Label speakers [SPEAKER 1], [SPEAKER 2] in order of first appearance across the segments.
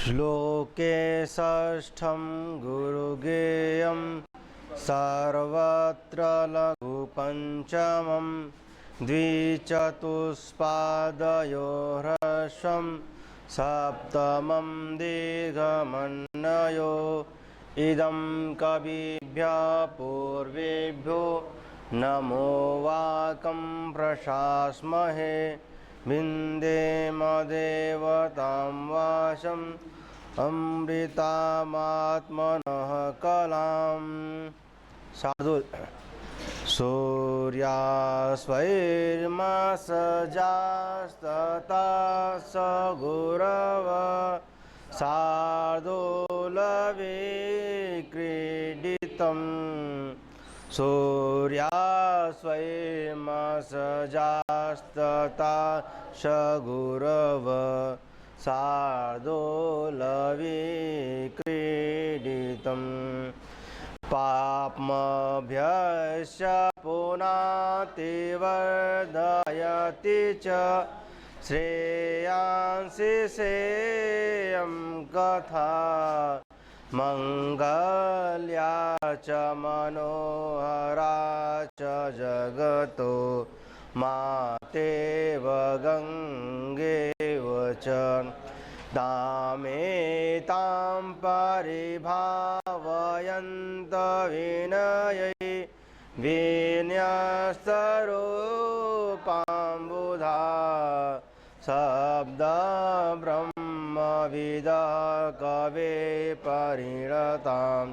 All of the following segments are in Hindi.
[SPEAKER 1] श्लोके षष्ठं गुरुगेयं सर्वत्र लघुपञ्चमं द्विचतुष्पादयो ह्रस्वं सप्तमं दीर्घमन्वयो इदं कविभ्यः पूर्वेभ्यो नमो वाकं प्रशास्महे विन्देमदेवतां वाचम् अमृतामात्मनः कलाम्। साधु सूर्यास्वैर्मासजास्तता स गुरव शार्दूलविक्रीडितम् सूर्यास्वैर्मासजास्तता स गुरव शार्दूलविक्रीडितम्। पाप्मभ्यश्च पुनाति वर्धयति च श्रेयांसि श्रेयं कथा मङ्गल्या च मनोहरा च जगतो मातेव गङ्गेव च तामेतां परिभावयन्त विनयै विन्यस्तरूपाम्बुधा शब्दब्रह्मविदः कवे परिणतां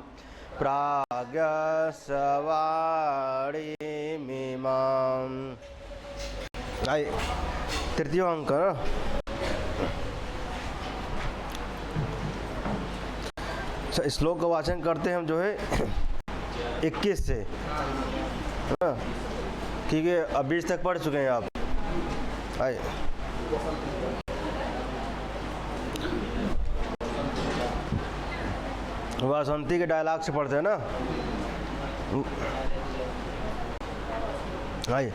[SPEAKER 1] प्राज्ञस्वाणीमिमाम्। तृतीय अंक श्लोक का वाचन करते हैं हम जो है 21 से, क्योंकि अब 20 तक पढ़ चुके हैं आप। आइए वासंती के डायलॉग से पढ़ते हैं ना। आइए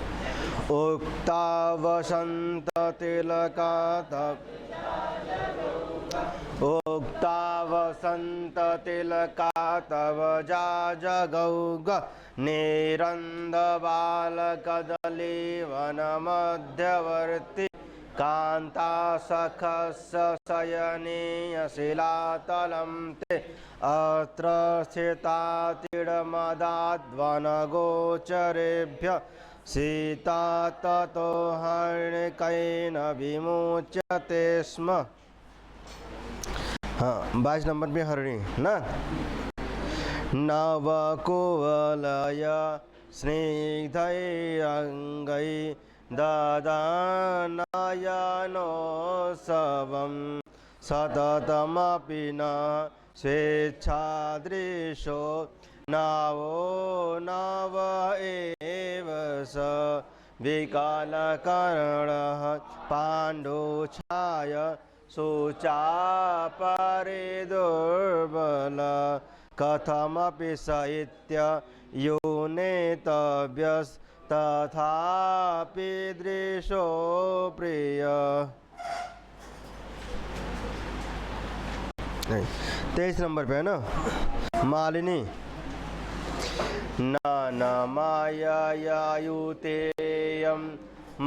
[SPEAKER 1] उक्ता वसंत तिलका उक्ता वसंत तिलका तव जा जगौग निरंद बाल कदली वन मध्यवर्ती कांता सखस्य शयनीय शिलातलं ते अत्र स्थिता तिडमदाद्वन गोचरेभ्य सीता ततो हर्णिकैन विमुच्यते स्म। हाँ 22 नंबर पे हरिणी ना। नवकुवलय स्निग्धैरङ्गै ददानयनोत्सवं सततमपि न स्वेच्छादृशो नवो नव एव स विकलकर्णः पाण्डुछाय सुचापरे दुर्बल कथमपि सहित्य यो नेतव्यस्तथापि दृशो प्रिय। 23 नंबर पे है ना। मालिनी न मायायुतेयं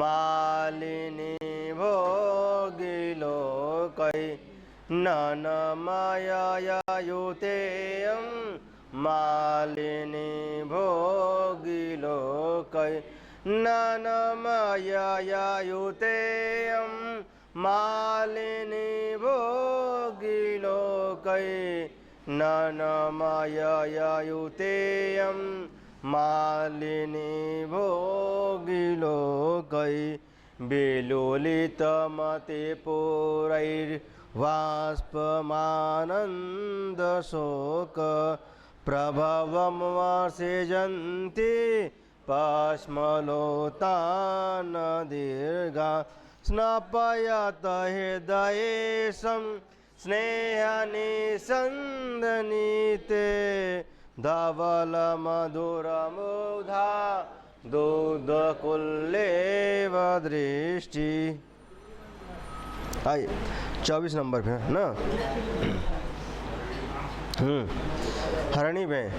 [SPEAKER 1] मालिनी भोगिलोकै न मायायुतेयं मालिनी भोगिलोकै न मायायुतेयं मालिनी भोगिलोकै न मायायुतेयं मालिनी भोगिलोकै विलोलितमतिपूरैर्वाष्पमानन्दशोक प्रभवं वर्षयन्ति पश्मलोतान दीर्घा स्नपयत हृदयेशं स्नेहनिसन्दनीते धवलमधुरमुग्धा दुग्धकुल्येव दृष्टि। आइए 24 नंबर पे ना। हरणी में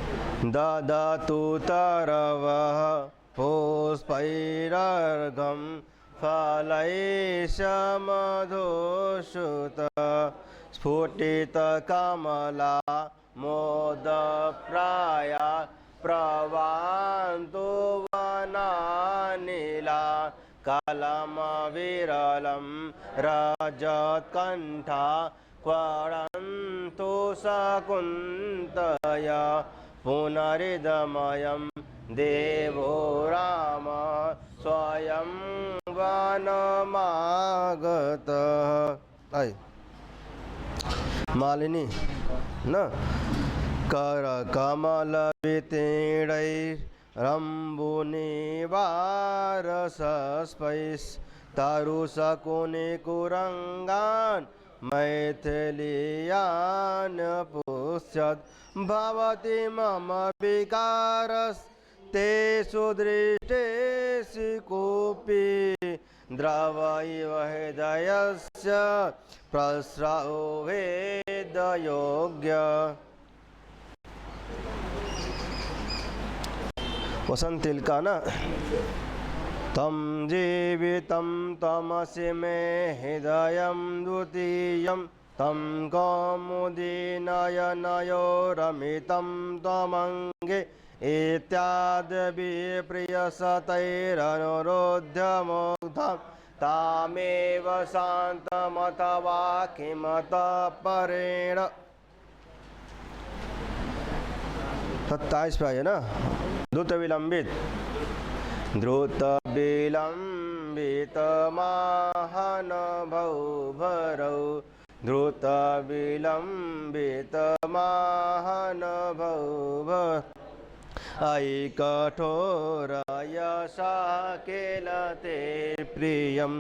[SPEAKER 1] ददतु तरवः पुष्पैरर्घं फलैश्च मधुसूत स्फुटितकमला मोदप्राया प्रवान्तु वनानिला कलमविरलं रजत्कण्ठा क्वरन्तु शकुन्तया पुनरिदमयं देवो राम स्वयं वनमागतः। मालिनी न करकमलवितीर्णैरम्बुनिवारसस्पैस्तरुशकुनिकुरङ्गान् मैथिलीयान् पुष्यत् भवति मम विकारस्तेषु दृष्टेषु कोऽपि द्रव इव हृदयस्य प्रस्रवो वेदयोग्य। वसंत तिलका ना तम जीवितं तमसि मे हृदयं द्वितीयं तं कौमुदी नयनयोरमितं त्वमङ्गे इत्यादि प्रियसतैरनुरोध्य मुग्धं तामेव शान्तमथवा किमतः परेण। 27 पे आइए ना। द्रुत विलंबित महानभौ भरौ द्रुत विलंबित महानभौ भर अयि कठोर यशा केलते प्रियं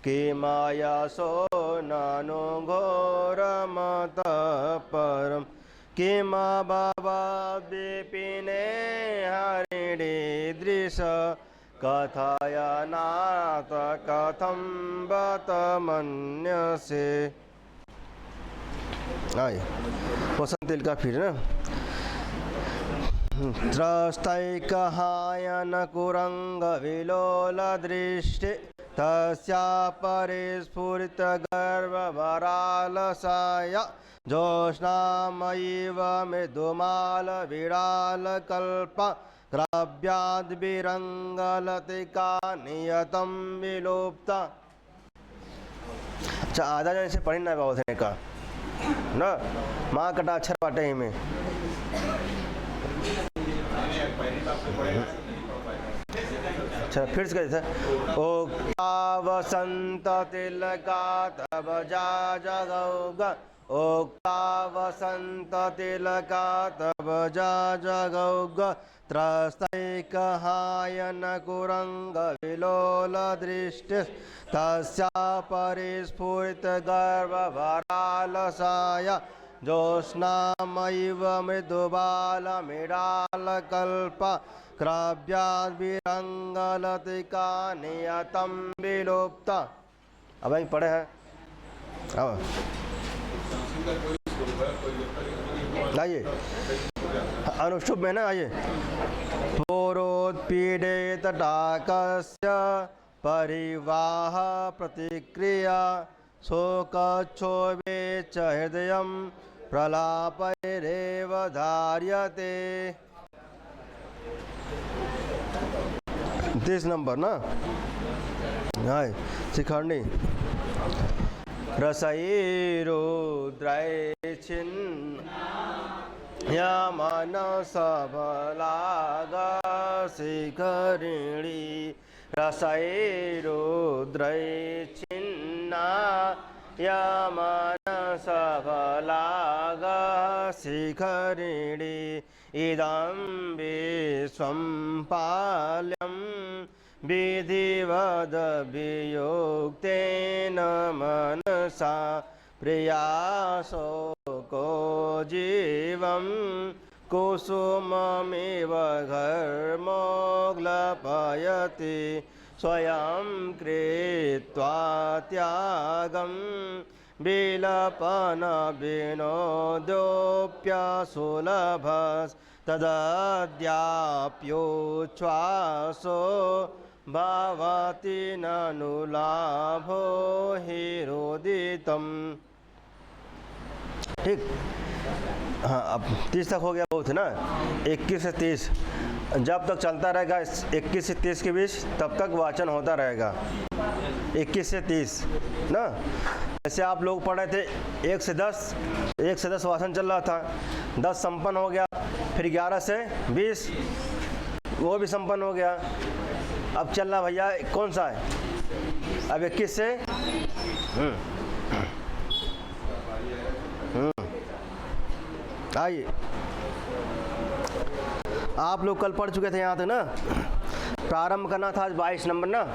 [SPEAKER 1] किमायसो ननु घोरमतः परम् किमभवद्विपिने हरिणीदृश कथयनाथ कथं बत मन्यसे। आए वसंत तिलका फिर ना त्रस्तैकहायन कुरंग विलोल दृष्टि तस्या परिस्फुरित गर्भभरालसाय जोष्णामयीव मृदुमाल विडालकल्प ग्राव्याद्विरंगलतिका नियतं विलुप्ता। अच्छा आधा जन से पढ़ी ना बाबा का ना माँ कटा अक्षर पाटे ही में अच्छा फिर से कैसे ओ वसंत तिलका तब जा जगौग ओक्ता वसंत तिलका तब जा जगौग त्रस्तैकहायन कुरंग विलोल दृष्टि तस्या परिस्फुरित गर्भभरालसाय जोष्णामयीव मृदुबालमिडालकल्प क्राव्याद्विरंगलतिका नियतं विलुप्ता। अब यहीं पढ़े हैं। अब आइए अनुष्टुप में ना आइए पूरोत्पीड़ित डाकस्य परिवाह प्रतिक्रिया शोकक्षोभे च हृदयं प्रलापैरेव धार्यते। 30 नंबर ना हाय शिखंडी रसैरुद्रैच्छिन्नयमनसफलागशिखरिणी रसैरुद्रैच्छिन्ना यमनसफलागशिखरिणी इदं विश्वं पाल्यं विधिवदभियुक्तेन मनसा प्रियाशोको जीवं कुसुममिव घर्मोग्लपयति स्वयं कृत्वा त्यागं विलपन विनोदोऽप्यसुलभस्तदद्याप्योच्छ्वासो भवति ननु लाभो हिरोदितम्। ठीक, हाँ अब 30 तक हो गया, बहुत है ना। 21 से 30 जब तक चलता रहेगा, 21 से 30 के बीच तब तक वाचन होता रहेगा। 21 से 30 ना, जैसे आप लोग पढ़ रहे थे 1 से 10 वाचन चल रहा था, 10 संपन्न हो गया, फिर 11 से 20 वो भी संपन्न हो गया। अब चल रहा भैया कौन सा है, अब 21 से आइए, आप लोग कल पढ़ चुके थे यहाँ तक ना। प्रारंभ करना था आज 22 नंबर ना।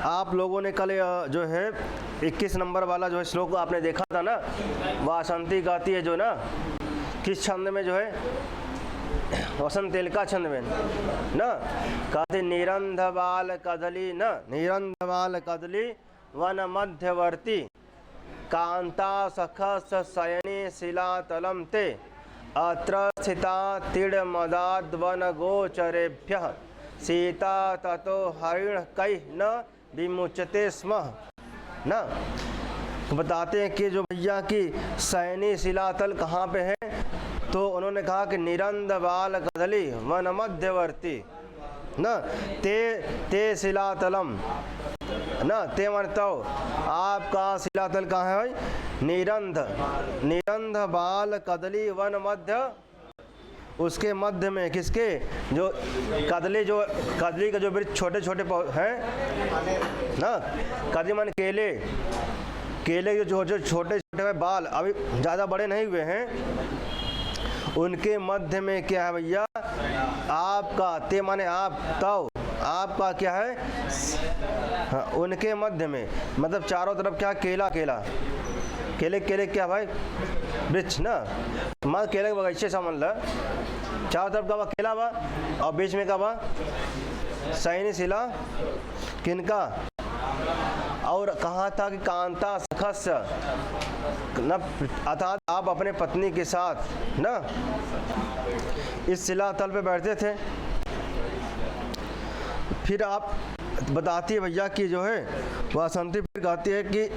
[SPEAKER 1] आप लोगों ने कल जो है 21 नंबर वाला जो है श्लोक आपने देखा था ना, वासंती गाती है जो ना, किस छंद में जो है, वसंत तेलका छंद में ना। कहते निरंध बाल कदली न, निरंध बाल कदली वन मध्यवर्ती कांता सखस शयनी शिलातलम ते अत्र स्थिता तिड़मदाद्वन गोचरेभ्यः सीता ततो हरिण कैः न विमुच्यते स्म ना। बताते हैं कि जो भैया की शयनी शिलातल कहाँ पे है, तो उन्होंने कहा कि निरंद बाल कदली वन मध्यवर्ती न ते शिलातलम ना, ते मानता हो आपका शिलातल कहाँ है भाई, निरंध बाल कदली वन मध्य, उसके मध्य में किसके, जो कदली का जो वृक्ष छोटे छोटे हैं ना, कदली मान केले के जो छोटे छोटे बाल अभी ज़्यादा बड़े नहीं हुए हैं, उनके मध्य में क्या है भैया, आपका, ते माने आप, तव आपका क्या है, हाँ उनके मध्य में, मतलब चारों तरफ क्या, केले क्या भाई, वृक्ष ना, मां केले के बगीचे समझ ला, चारों तरफ का बा केला बा और बीच में का बा शयनी शिला, किनका, और कहा था कि कांता सखस न, अर्थात आप अपने पत्नी के साथ ना इस शिला तल पे बैठते थे। फिर आप बताती है भैया कि जो है वासंती फिर कहती है कि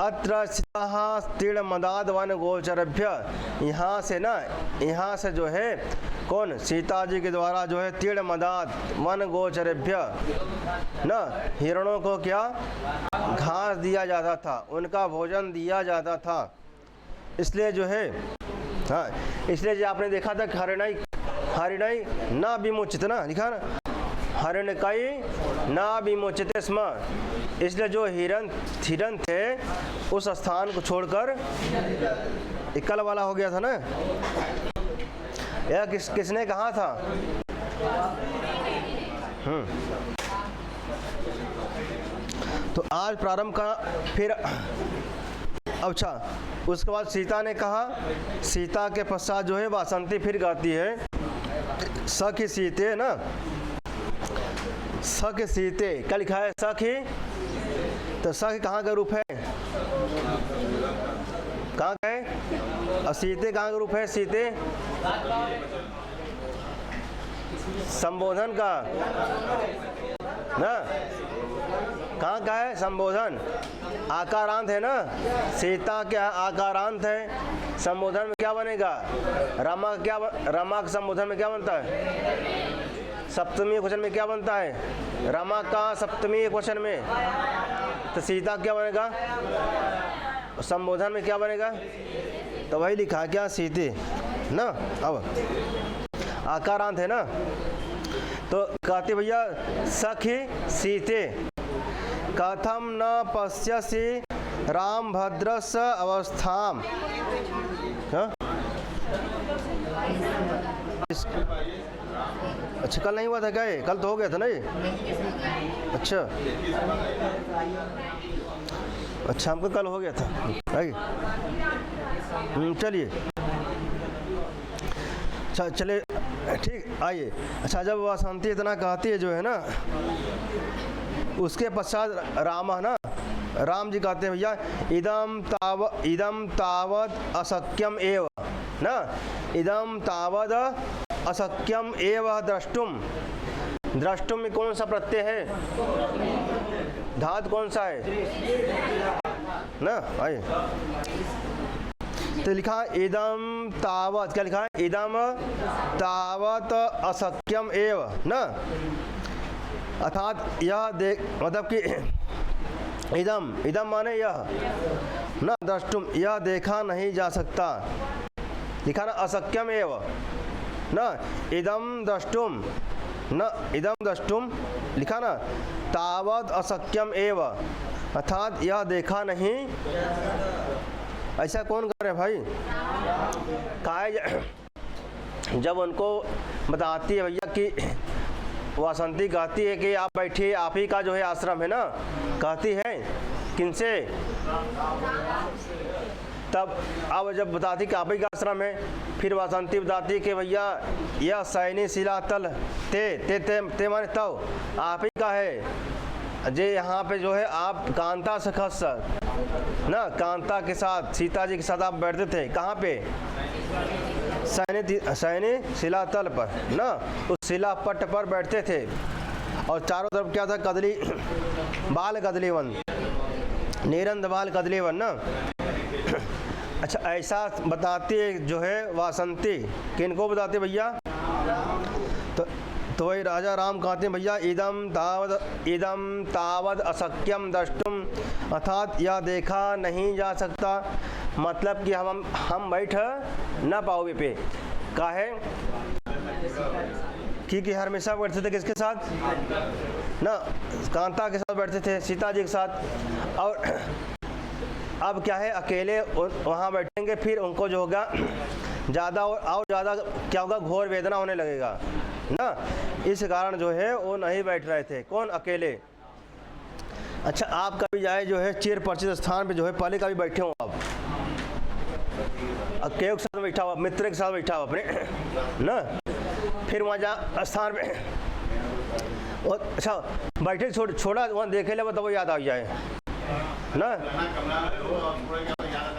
[SPEAKER 1] अत्र स्थिताः तिड़मदाद वन गोचरभ्य, यहाँ से ना, यहाँ से जो है कौन, सीता जी के द्वारा जो है तिड़मदाद वन गोचरभ्य ना, हिरणों को क्या घास दिया जाता था, उनका भोजन दिया जाता था। इसलिए जो है, हाँ इसलिए जो आपने देखा था हरिणई ना विमुचित ना, लिखा ना, हरिणकई ना विमुचित स्म, इसलिए जो हिरण थे उस स्थान को छोड़कर इकल वाला हो गया था ना। यह किसने कहा था, तो आज प्रारंभ का फिर, अच्छा उसके बाद सीता ने कहा, सीता के पश्चात जो है वासंती फिर गाती है सखी सीते ना, सख सीते, क्या लिखा है सखी, तो सखी कहाँ का रूप है, कहाँ का है, और सीते कहाँ का रूप है, सीते संबोधन का ना, कहाँ का है संबोधन, आकारांत है ना, सीता क्या आकारांत है, संबोधन में क्या बनेगा, रमा का संबोधन में क्या बनता है, सप्तमी क्वेश्चन में क्या बनता है, रमा का सप्तमी क्वेश्चन में, तो सीता क्या बनेगा, संबोधन में क्या बनेगा, तो वही लिखा क्या सीते ना। अब आकारांत है ना, तो कहते भैया सखी सीते कथम न पश्यसि राम भद्रस अवस्थाम, अच्छा कल नहीं हुआ था क्या, कल तो हो गया था ना ये, अच्छा हमको कल हो गया था, चलिए चले ठीक, आइए। अच्छा, जब वासंती इतना कहती है जो है ना, उसके पश्चात राम है ना, राम जी कहते हैं भैया इदम तावद असक्यम एव ना, इदम तावद असक्यम एव द्रष्टुम। द्रष्टुम में कौन सा प्रत्यय है, धातु कौन सा है ना, आइए। तो लिखा इदम तावत, क्या लिखा है, इदम तावत असक्यम एव ना, अर्थात यह देख, मतलब कि इदम माने यह ना, द्रष्टुम यह देखा नहीं जा सकता, लिखा ना असक्यम एव ना, इदम द्रष्टुम न, इदम द्रष्टुम लिखा ना, तावत असक्यम एव अर्थात यह देखा नहीं। ऐसा कौन करे भाई, काहे जब उनको बताती है भैया कि वासंती कहती है कि आप बैठिए, आप ही का जो है आश्रम है ना, कहती है किनसे, तब अब जब बताती कि आप ही का आश्रम है, फिर वासंती बताती है कि भैया यह सैनी शिलातल ते माने तब आप ही का है जे, यहाँ पे जो है आप कांता से खस ना, कांता के साथ, सीता जी के साथ आप बैठते थे, कहाँ पे, सैनी शिलातल पर ना, उस शिलापट्ट पर बैठते थे, और चारों तरफ क्या था, कदली बाल कदलीवन, निरंद बाल कदलीवन ना। अच्छा, ऐसा बताती है जो है वासंती, किनको बताते भैया, तो वही राजा राम कहते हैं भैया इदम तावद असक्यम द्रष्टुम अर्थात यह देखा नहीं जा सकता, मतलब कि हम बैठ ना पाओगे पे, काहे क्योंकि हमेशा बैठते थे किसके साथ ना, कांता के साथ बैठते थे, सीता जी के साथ, और अब क्या है अकेले वहाँ बैठेंगे, फिर उनको जो होगा ज़्यादा और ज़्यादा क्या होगा, घोर वेदना होने लगेगा ना, इस कारण जो है वो नहीं बैठ रहे थे, कौन, अकेले। अच्छा, आप कभी जाए जो है चिर परिचित स्थान पे जो है, पहले कभी बैठे हो आप, अकेले के साथ बैठा हुआ, मित्र के साथ बैठा हुआ अपने ना, फिर वहाँ जा स्थान पे, और अच्छा बैठे छोड़ा वहाँ देखे ले, तो वो याद आ जाए ना,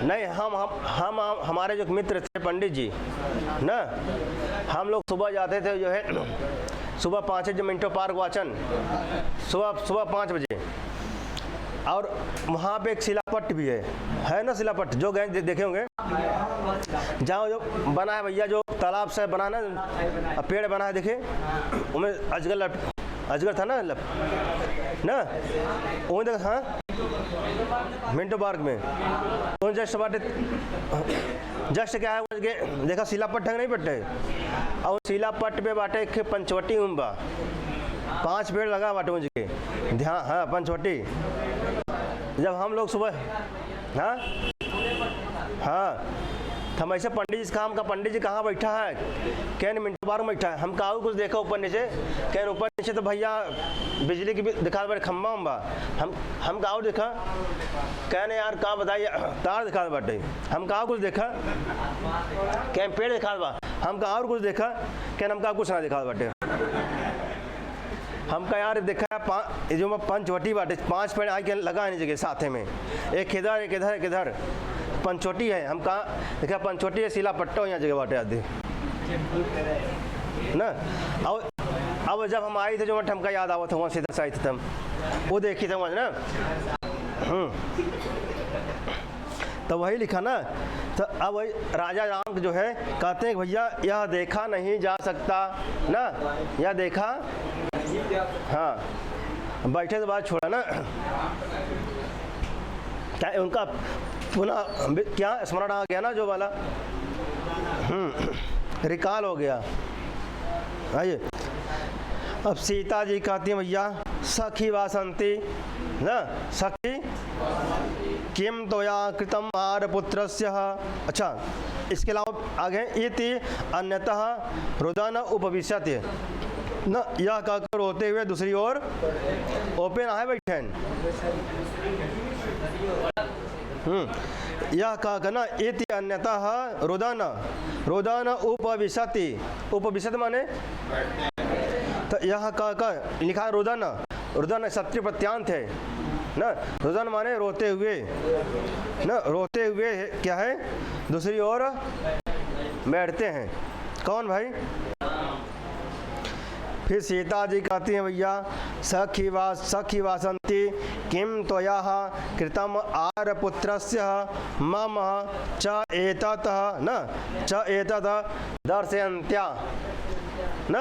[SPEAKER 1] नहीं हम हमारे जो मित्र थे पंडित जी ना, हम लोग सुबह जाते थे जो है, सुबह 5 मिनटों पार्क वाचन, सुबह 5 बजे, और वहाँ पे एक शिलापट्ट भी है ना, शिलापट्ट जो गए देखे होंगे, जहाँ जो बना है भैया, जो तालाब से बना ना, पेड़ बना है देखे, उनमें अजगर था ना वो देख, हाँ मिंटो पार्क में, तो जस्ट क्या है देखा, शिलापट्ट नहीं पट्टे, और शिलापट्ट पे बाटे एक पंचवटी उम्बा, 5 पेड़ लगा बाटे मुझे ध्यान, हाँ पंचवटी। जब हम लोग सुबह हाँ हम ऐसे पंडित जी काम का, पंडित जी कहाँ बैठा है, कैन मिनटों बार बैठा है, हम कहा कुछ देखा ऊपर नीचे, कैन ऊपर नीचे तो भैया बिजली की भी दिखा बड़े खम्बा उम्बा, हम कहा देखा, कहने यार कहाँ बताइए, तार दिखा बाटे, हम कहा कुछ देखा, कैन पेड़ दिखा बा, हम कहा और कुछ देखा, कैन हम कहा कुछ ना दिखा बाटे, हम कहा यार देखा जो पंचवटी बाटे, 5 पेड़ आई के लगा है जगह साथे में, एक इधर एक इधर एक इधर, पंचवटी है, हम कहा देखा पंचवटी है, शिला पट्टा यहाँ जगह बाटे आदि ना। अब जब हम आए थे जो हमका याद आवा था, वहाँ सीधा से आए थे हम, वो देखी थे वहाँ ना, तो वही लिखा ना। तो अब वही राजा राम जो है कहते हैं भैया यह देखा नहीं जा सकता ना, यह देखा, हाँ बैठे तो बात छोड़ा ना, क्या उनका पुनः क्या स्मरण आ गया ना, जो वाला रिकॉल हो गया। आइए, अब सीता जी कहती हैं भैया सखी वासंती ना, सखी किम तोया कृतम आर्यपुत्रस्य, अच्छा इसके अलावा आगे इति अन्यतः रुदन उपविश्यते न, यह कहकर होते हुए दूसरी ओर ओपन है बैठे यह कहा ना इति अन्यतः रुदन रुदन उपविशति उपविशति माने तो यह कहा लिखा रुदन रुदन क्षत्रिय प्रत्यांत है ना। रुदन माने रोते हुए ना, रोते हुए क्या है दूसरी ओर बैठते हैं। कौन भाई? फिर सीता जी कहती हैं भैया सखी वासंती किम त्वया कृतम आर्यपुत्रस्य मम च एतत् न च एतत् दर्शयन्त्या न।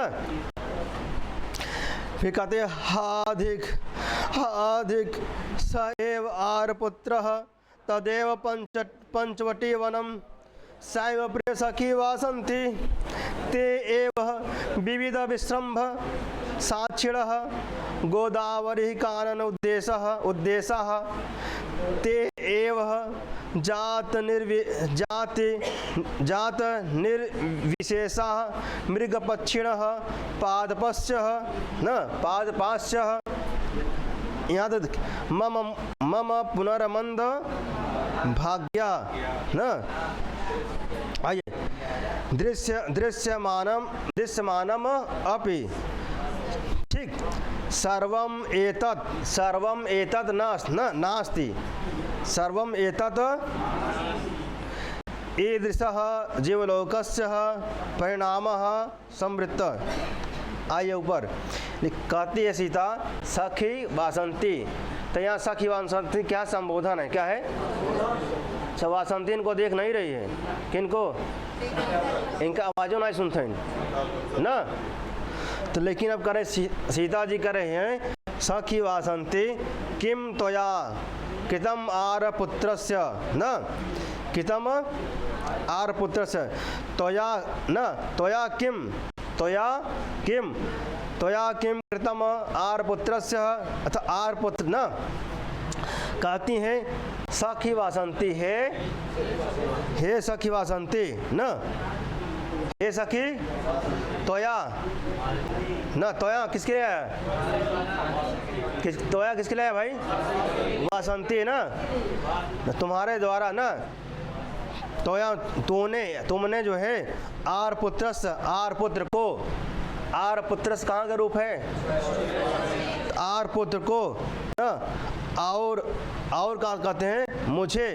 [SPEAKER 1] फिर कहते हैं हाधिक स एव आर्यपुत्रः तदेव पंचवटी वनम सैव प्रिय सखी वासंती ते एव विविध विश्रम्भ साक्षिणः गोदावरी कानन उद्देशः ते एव जात निर्विशेषः मृगपक्षिणः पादपश्यः न पादपाश्यः। यहाँ तक मम पुनर्मंद भाग्या न। आइए दृश्यमानम अपि ठीक सर्वम एतत् नास्ति सर्वम एतत् ईदृशः जीवलोकस्य परिणामः संवृत्त। आइए ऊपर कहती है सीता सखी वासंती। तो यहाँ सखी वासंती क्या संबोधन है, क्या है? वासंती इनको देख नहीं रही है, किनको? इनका आवाज़ों नहीं सुनते हैं ना। तो लेकिन अब करें सीता जी कह रहे हैं सखी वासंती किम त्वया कृतम आर्यपुत्रस्य न कृतम आर्यपुत्रस्य त्वया न त्वया किम कृतम आर्यपुत्रस्य अथ आर्यपुत्र न। कहती हैं सखी वासंती हे सखी वासंती न हे सखी त्वया न। त्वया किसके लिए है? त्वया किसके लिए है भाई? वासंती ना, तुम्हारे द्वारा ना। त्वया तुमने जो है आर्यपुत्र को आर्यपुत्रस कहाँ का रूप है? आर्यपुत्र को ना और क्या कहते हैं? मुझे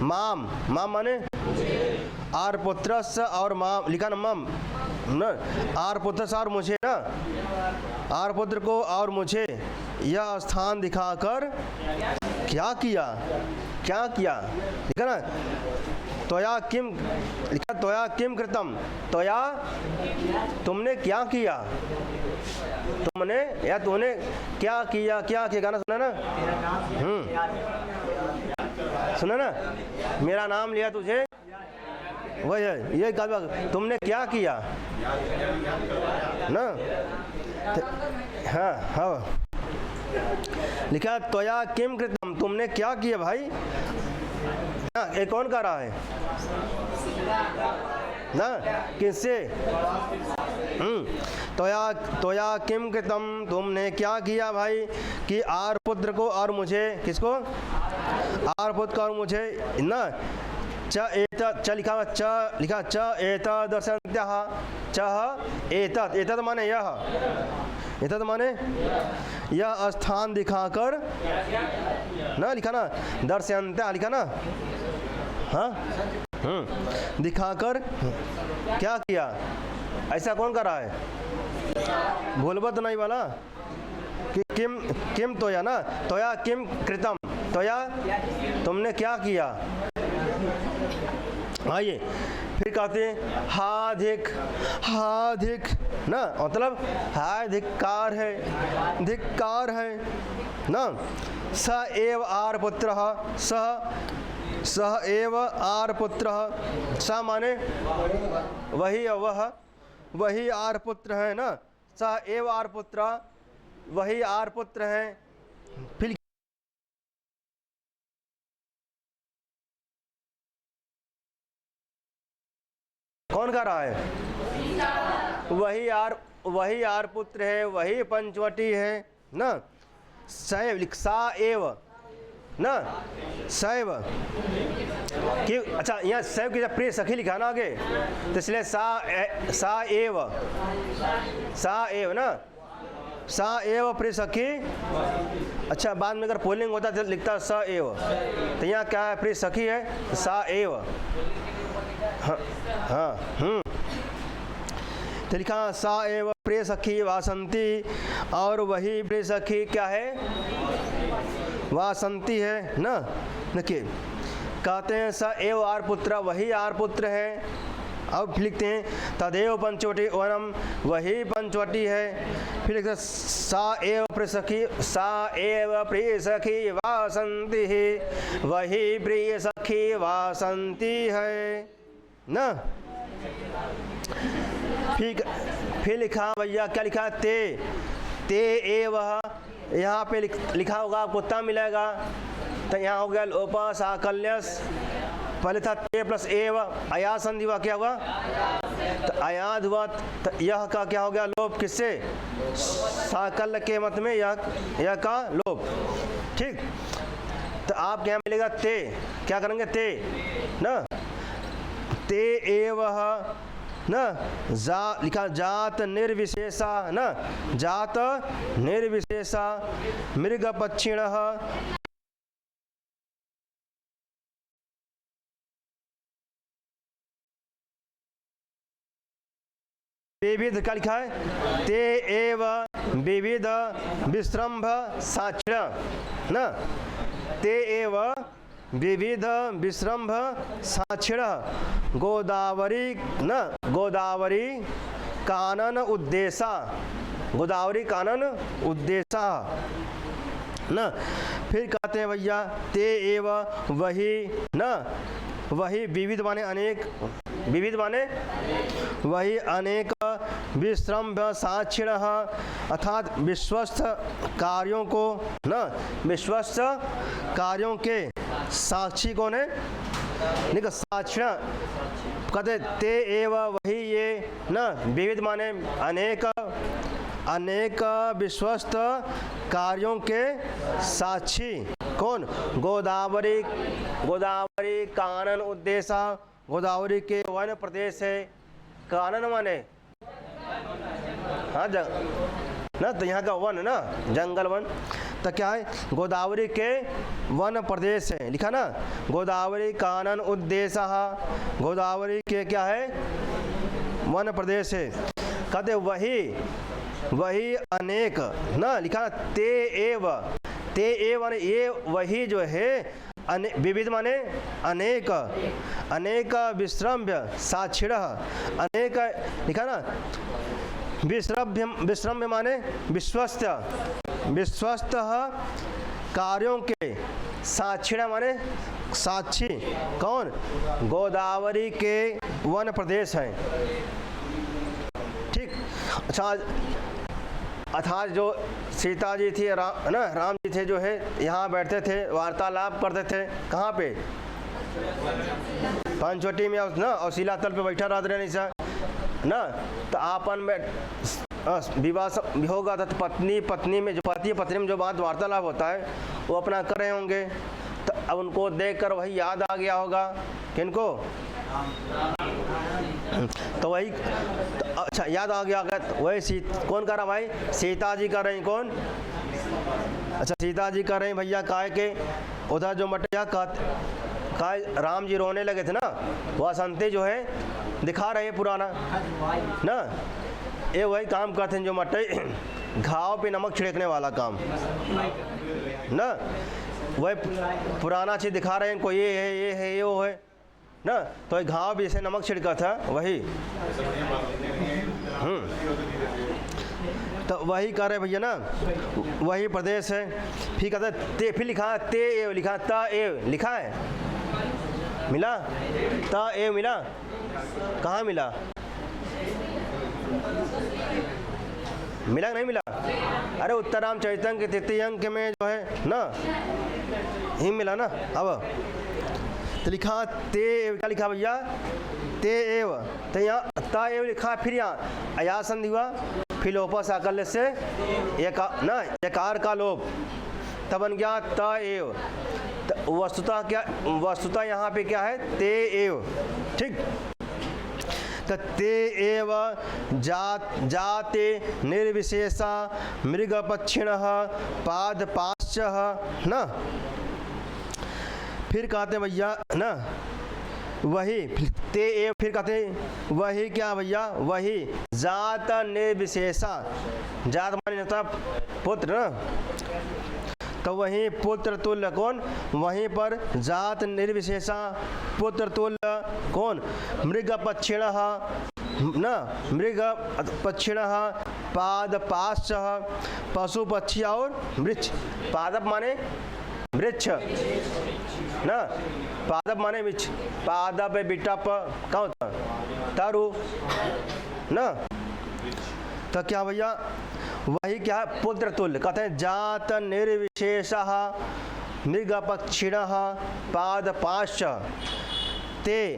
[SPEAKER 1] माम माने आर्यपुत्रस और माम लिखा ना मम न आर्यपुत्रस और मुझे ना आर्यपुत्र को और मुझे यह स्थान दिखाकर क्या किया लिखा ना त्वया किम कृतम त्वया तुमने क्या किया तूने क्या किया गाना सुना ना? सुना ना मेरा नाम लिया तुझे वही है ये तुमने क्या किया ना। हाँ लिखा त्वया किम कृतम तुमने क्या किया भाई ना। ये कौन कर रहा है ना? किससे? त्वया किम कृतम तुमने क्या किया भाई कि आर्यपुत्र को और मुझे किसको? आर्यपुत्र को और मुझे ना च लिखा च एतत् दर्शयन्त्यः च एतत् माने एतत् माने यह स्थान दिखाकर ना लिखा ना दर्शयन्त्यः लिखा ना। हाँ दिखाकर क्या किया? ऐसा कौन कर रहा है? भूलबत नहीं वाला कि किम त्वया ना त्वया किम कृतम त्वया तुमने क्या किया। आइए फिर कहते हैं हाधिक ना मतलब हाय धिक्कार है ना। स एव आर्यपुत्रः सह एव आर्यपुत्रः स माने वही आर्यपुत्र है ना। स एव आर्यपुत्र वही आर्यपुत्र है। फिर कौन कर रहा है? वही आर्यपुत्र है, वही पंचवटी है ना। सा एव ना, सैव कि अच्छा यहाँ सैव की जब प्रिय सखी लिखा ना आगे, तो इसलिए सा एव ना, सा एव प्रिय सखी। अच्छा बाद में अगर पुल्लिंग होता तो लिखता स एव, तो यहाँ क्या है, प्रिय सखी है, सा एव। हाँ हाँ तो लिखा सा एव प्रिय सखी वासंती, और वही प्रिय सखी क्या है, वासंती है ना। देखिए कहते हैं स एव आर पुत्र, वही आर पुत्र है। अब लिखते हैं तदेव पंचवटी वनम, वही पंचवटी है। फिर लिखते हैं सा एव प्रिय सखी, सा एव प्रिय सखी वासंती, वही प्रिय सखी वासंती है ना। फिर लिखा भैया, क्या लिखा है, ते एव, यहाँ पे लिखा होगा आपको उत्तर मिलेगा। तो यहाँ हो गया लोपा साकल्यस, पहले था ते प्लस एव, अया संधि हुआ, क्या हुआ, तो अयाद हुआ। तो यह का क्या हो गया, लोप, किससे, साकल्य के मत में यह का लोप। ठीक, तो आपके यहाँ मिलेगा ते, क्या करेंगे, ते ना, ते एव ना, जा लिखा जात निर्विशेषा ना, जात निर्विशेषा मृग पक्षिण, विविध, क्या लिखा है, ते एव विविध विश्रम्भ साक्षिण ना, ते एव विविध विश्रम्भ साक्षिण, गोदावरी न, गोदावरी कानन उद्देशा, गोदावरी कानन उद्देशा न। फिर कहते हैं भैया ते एव वही न, वही विविध माने अनेक, विविध माने वही अनेक, विश्रम्भ साक्षिण अर्थात विश्वस्त कार्यों को न, विश्वस्त कार्यों के साक्षी कौन है, निक साक्षिण। कहते ते एव वही ये न, विविध माने अनेक, अनेक विश्वस्त कार्यों के साक्षी कौन, गोदावरी, गोदावरी कानन उद्देशा, गोदावरी के वन प्रदेश है। कानन माने हाँ ना, तो यहाँ का वन ना, जंगल वन, तो क्या है, गोदावरी के वन प्रदेश है, लिखा ना, गोदावरी कानन उद्देशा, गोदावरी के क्या है, वन प्रदेश है। कहते वही अनेक ना, लिखा ते एव, ते एव माने ये वही जो है, विविध माने अनेक, अनेक विश्रम्भ साक्षिण, अनेक लिखा ना, विश्रम्भ माने विश्वस्त, विश्वस्त कार्यों के साक्षिण माने साक्षी कौन, गोदावरी के वन प्रदेश हैं। ठीक, अच्छा अर्थात जो सीता जी थी, राम जी थे जो है, यहाँ बैठते थे, वार्तालाप करते थे, कहाँ पे, पंचवटी में ना, और शिलातल पे बैठा रहते नहीं सर ना। तो आपन में विवाह होगा तो पत्नी में जो पति पत्नी में जो बात वार्तालाप होता है वो अपना कर रहे होंगे, तो अब उनको देखकर वही याद आ गया होगा, किनको, तो वही तो अच्छा याद आ गया, वही कौन कर रहा भाई, सीता जी कर रही, कौन, अच्छा सीता जी कर रही भैया, काय के उधर जो मटिया का राम जी रोने लगे थे ना, वह संते जो है दिखा रहे पुराना ना, ये वही काम करते हैं जो मटे घाव पे नमक छिड़कने वाला काम ना, वही पुराना चीज़ दिखा रहे हैं इनको, ये है ये है ये वो है ना, तो घाव भी जैसे नमक छिड़का था वही, तो वही कर रहे भैया ना, वही प्रदेश है। फिर कहते ते, फिर लिखा ते एव, लिखा त एव, लिखा है, मिला, त एव मिला, कहाँ मिला, मिला नहीं मिला, अरे उत्तराम चैतन्य के तृतीय अंक में जो है ना, ही मिला ना। अब तो लिखा ते एव, क्या लिखा भैया, ते एव, तो यहाँ ता एव लिखा, फिर यहाँ अया संधि हुआ, फिर लोपा साकल्य से एक ना, यकार का लोप, तब बन गया त एव, वस्तुतः क्या, वस्तुतः यहाँ पे क्या है, ते एव, ठीक। तो ते एव जाते निर्विशेषा मृगपक्षिणः पादपाश्च ना। फिर कहते हैं भैया ना, वही ते एव, फिर कहते हैं वही क्या भैया, वही जात निर्विशेषा, जात माने होता पुत्र ना, तो वहीं पुत्र तुल्य कौन, वहीं पर जात निर्विशेषा पुत्र तुल्य कौन, मृग पक्षिणः न, मृग पक्षिणः पादपाश्च, पशु पक्षी और वृक्ष। पादप माने वृक्ष ना, पादप माने वृक्ष, पादप बिटप क्या होता, तरु ना। तो क्या भैया, वही क्या है, पुत्र तुल्य। कहते हैं जात निर्विशेषः मृगपक्षिणः पादपाश्च ते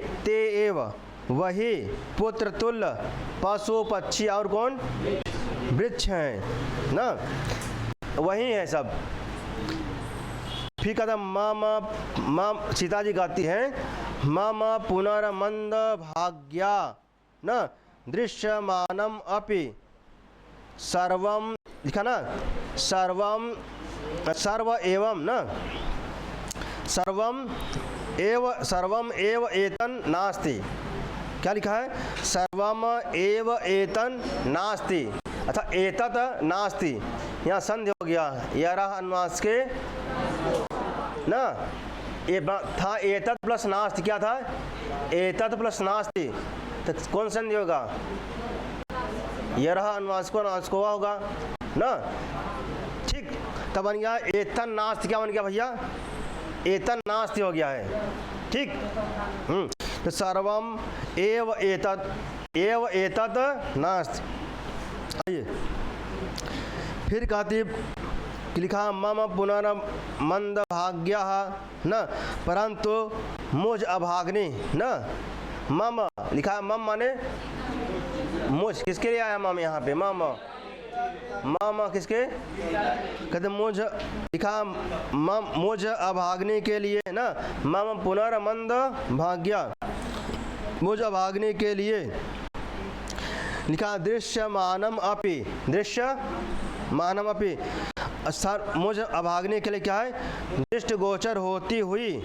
[SPEAKER 1] एव, वही पुत्र तुल्य पशु पक्षी और कौन, वृक्ष हैं ना, वही है सब। फिर कहता माम सीता जी गाती हैं मम पुनर्मंद भाग्या न दृश्यमानम अपि सर्वम, लिखा ना, सर्व एवं न, सर्वम एव एतन नास्ति। क्या लिखा है, सर्वम एव एतन नास्ति, अच्छा एतत नास्ति, यहाँ संधि हो गया, यरह अनुनास के ना, ये था एतत प्लस नास्ति, क्या था, एतत प्लस नास्ति, तो कौन संधि होगा, यरह अनुनास को नास को होगा ना, ठीक। तब बन गया एतन नास्ति, क्या बन गया भैया, एतन नास्ति हो गया है, ठीक। तो सर्वम एव एतत नास्ति। आइए फिर कहती, लिखा मम पुनर्मंद भाग्यः न, परंतु मुझ अभाग्नि न, मम लिखा, मम माने मुझ, किसके लिए आया मम यहाँ पे, मम किसके, कहते मुझ, लिखा मुझ अभाग्नि के लिए ना, मम पुनर्मंद भाग्य, मुझ अभाग्नि के लिए, लिखा दृश्यमानम अपि, दृश्यमानम अपि, मुझ अभाग्नि के लिए क्या है, दृष्टि गोचर होती हुई,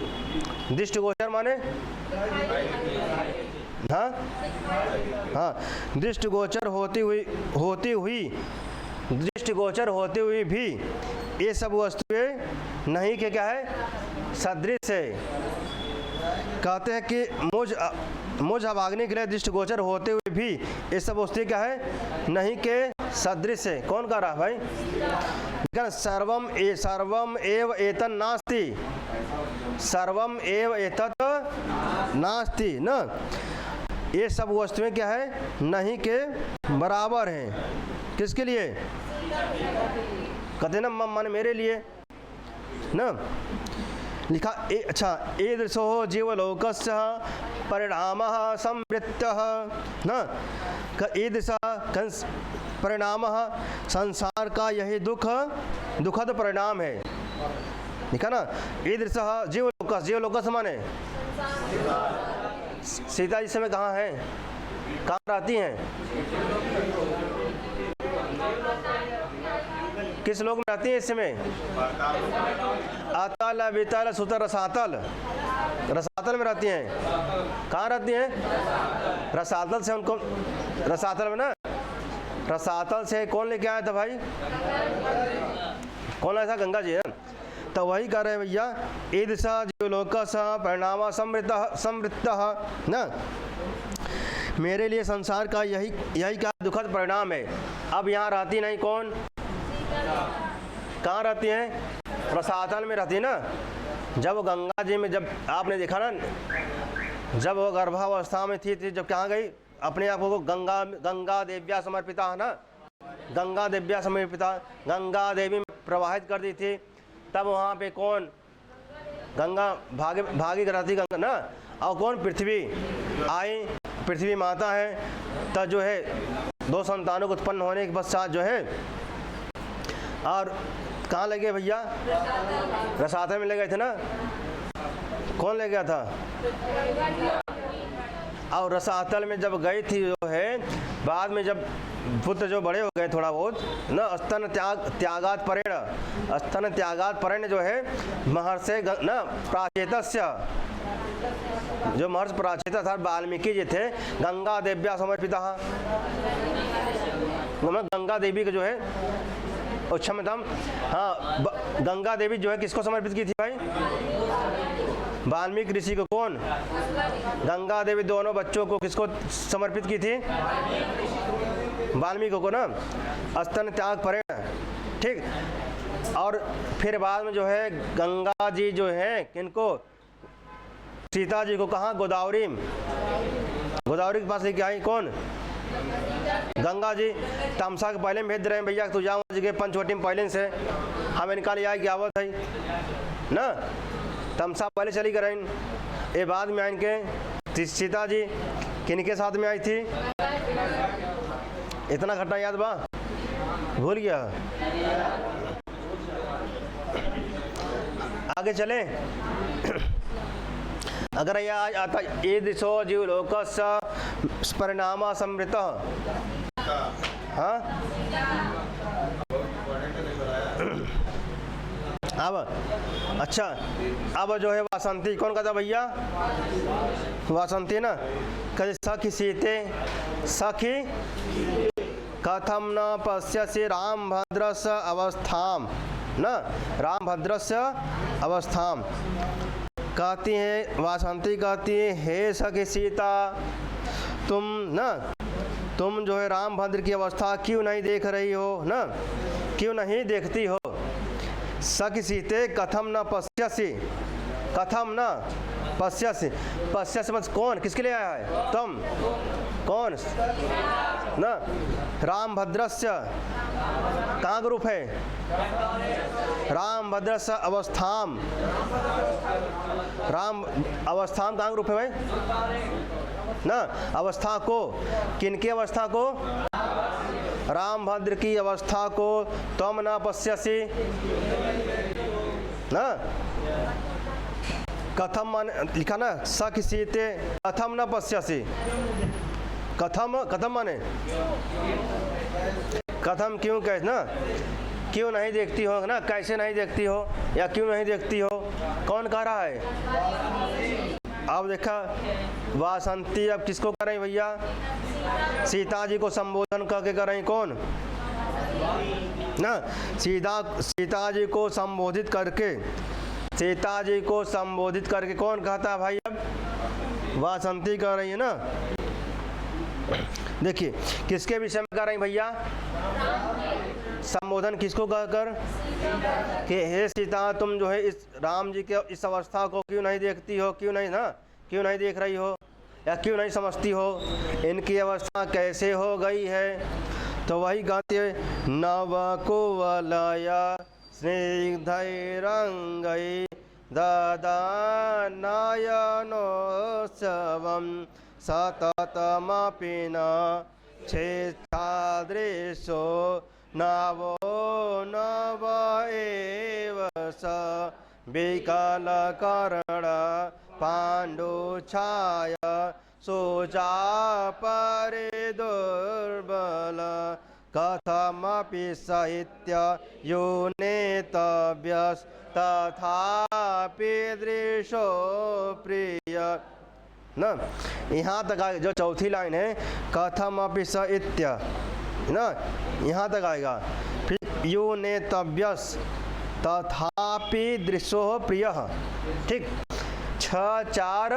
[SPEAKER 1] दृष्टि गोचर माने हाँ, दृष्टि गोचर होती हुई दृष्टि गोचर होती हुई भी ये सब वस्तुएं नहीं के क्या है, सदृश है। कहते हैं कि मुझ अभाग्नि के लिए दृष्टि गोचर होते हुए भी ये सब वस्तुएं क्या है, नहीं के सदृश है। कौन कह रहा है भाई, सर्वम एव एतन नास्ति, सर्वम एव एतत नास्ति न, ये सब वस्तुएं क्या है, नहीं के बराबर हैं। किसके लिए, कहते ना मन मेरे लिए ना, लिखा अच्छा ईदृशो जीवलोकस्य परिणामः संवृत्तः न, ईदृश परिणामः संसार का यही दुखद परिणाम है, लिखा ना, ईदृश जीवलोकस्य माने सीता जी समय कहाँ है, कहाँ रहती हैं, किस लोक में रहती हैं इस समय, अतल वितल सुतल रसातल, रसातल में रहती हैं। कहाँ रहती हैं, रसातल से उनको, रसातल में ना, रसातल से कौन लेके आया था भाई, कौन आया था, गंगा जी है। तो वही कह रहे हैं भैया, ईदृशा जीवलोकस परिणाम संवृत्तः न, मेरे लिए संसार का यही क्या दुखद परिणाम है। अब यहाँ रहती नहीं कौन, कहाँ रहती हैं, रसातल में रहती है ना। जब वो गंगा जी में, जब आपने देखा ना, जब वो गर्भावस्था में थी जब कहाँ गई, अपने आप को गंगा देव्या समर्पिता है ना, गंगा देव्या समर्पिता, गंगा देवी में प्रवाहित कर दी थी। तब वहाँ पे कौन, गंगा भागी रहती गंगा ना, और कौन, पृथ्वी आई, पृथ्वी माता है। तब जो है 2 संतानों को उत्पन्न होने के पश्चात जो है, और कहाँ लगे भैया, रसातल में लगे थे ना। कौन ले गया था? और रसातल में जब गई थी जो है, बाद में जब पुत्र जो बड़े हो गए थोड़ा बहुत न, त्यागात परेण जो है महर्षि न प्राचेतस्य, जो महर्षि प्राचेत था वाल्मीकि जी थे, गंगा देव्या समर्पिता, गंगा देवी का जो है क्षमतम, हाँ गंगा देवी जो है किसको समर्पित की थी भाई? वाल्मीकि ऋषि को। कौन? गंगा देवी दोनों बच्चों को किसको समर्पित की थी? वाल्मीकि को ना, स्तन त्याग परेण, ठीक। और फिर बाद में जो है गंगा जी जो है किनको? सीता जी को कहाँ? गोदावरी के पास लेके आई। कौन? गंगा जी। तमसा के पहले में भेज रहे हैं भैया, तू जाओ जी के पंचवटी में पहले से हमें निकाल आए क्या आवत है ना, तमसा पहले चली कर ये बाद में आइन के सीता जी किनके साथ में आई थी? इतना घटना याद बा? भूल गया? आगे चले। अगर यह आज आता ईदृशो जीवलोकस्य परिणाम समृत, हाँ अब अच्छा, अब जो है वासंती कौन कहता भैया? वासंती ना, कहे सखी सीते सखी कथम न पश्यसि रामभद्रस्य अवस्थाम न, रामभद्रस्य अवस्थाम। कहती है वासंती, कहती है हे सखी सीता, तुम जो है रामभद्र की अवस्था क्यों नहीं देख रही हो ना, क्यों नहीं देखती हो? सखी सीते कथम न पश्यसि, कथम न पश्यसि, पश्यसि मत कौन? किसके लिए आया है? तुम कौन ना? रामभद्रस्य कहाँ का रूप है? रामभद्रस्य अवस्थाम, राम अवस्थाम कहाँ का रूप है भाई ना? अवस्था को, किनकी अवस्था को? रामभद्र की अवस्था को तुम न पश्यसि ना, कथम मान लिखा ना, सखी सीते कथम न पश्यसि, कथम माने कथम क्यों कहे ना, क्यों नहीं देखती हो ना, कैसे नहीं देखती हो या क्यों नहीं देखती हो, कौन कह रहा है? अब देखा वासंती अब किसको कर रही भैया? सीता जी को संबोधन करके कर रही। कौन ना? सीता जी को संबोधित करके, सीता जी को संबोधित करके कौन कहता है भाई? अब वासंती कर रही है ना। देखिए किसके विषय में कर रही भैया? संबोधन किसको कहकर कि हे सीता, तुम जो है इस राम जी के इस अवस्था को क्यों नहीं देखती हो, क्यों नहीं ना, क्यों नहीं देख रही हो या क्यों नहीं समझती हो, इनकी अवस्था कैसे हो गई है? तो वही गाते नव कुवलया स्निग्धैरंगै ददानयनोत्सवं सततमपि न छेच्छादृशो नवो नव एव स विकलकर्ण पाण्डुछाय सुचापरे दुर्बल कथमपि साहित्य यूनेतव्यस्तथापि दृशो प्रिय ना। यहाँ तक आएगा जो चौथी लाइन है, कथमपि साहित्य ना, यहाँ तक आएगा। फिर यूनेतव्यस तथापि दृशो प्रिय, ठीक। 6 4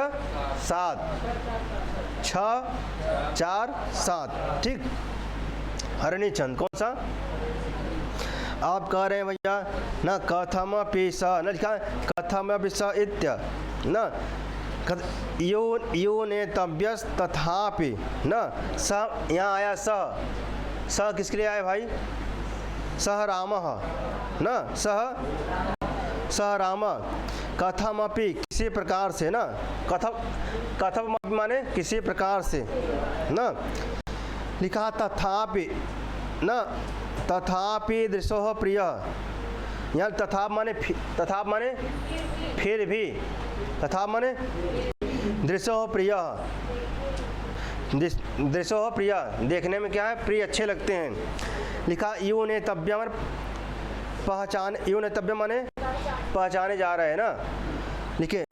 [SPEAKER 1] 7 6 4 7, ठीक। हरनीचंद कौन सा? आप कह रहे हैं भैया ना, कथमपि स न लिखा, कथमपि साहित्य ना, यूनेतव्यस तथापि न, स यहाँ आया स किसके लिए आया भाई? सह रामः न, सह राम। कथमपि किसी प्रकार से ना, कथम माने किसी प्रकार से ना, लिखा तथापि न, तथापि दृशो प्रिय। यहाँ तथा माने फिर भी, तथा माने दृश्यो प्रिय, दृश्यो प्रिय, देखने में क्या है, प्रिय, अच्छे लगते हैं। लिखा यू ने तव्य माने पहचान, यू ने तव्य माने पहचाने जा रहे हैं ना। लिखे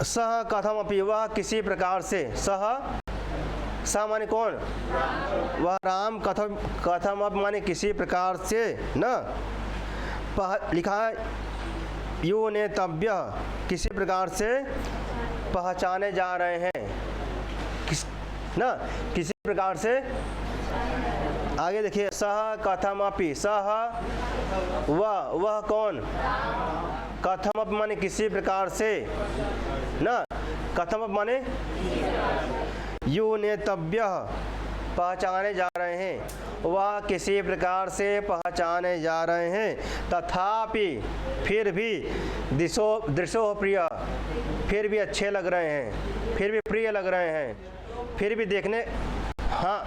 [SPEAKER 1] सह कथम अपि, वह किसी प्रकार से, सह माने कौन, वह राम, कथम अब माने किसी प्रकार से ना। लिखा यू ने तव्य, किसी प्रकार से पहचाने जा रहे हैं, ना, किसी प्रकार से। आगे देखिए सह कथम अपि, सह वह कौन, कथम अपि माने किसी प्रकार से ना, कथम अपि माने यू नेतव्य, पहचाने जा रहे हैं, वह किसी प्रकार से पहचाने जा रहे हैं। तथापि फिर भी दृश्यो प्रिय, फिर भी अच्छे लग रहे हैं, फिर भी प्रिय लग रहे हैं, फिर भी देखने, हाँ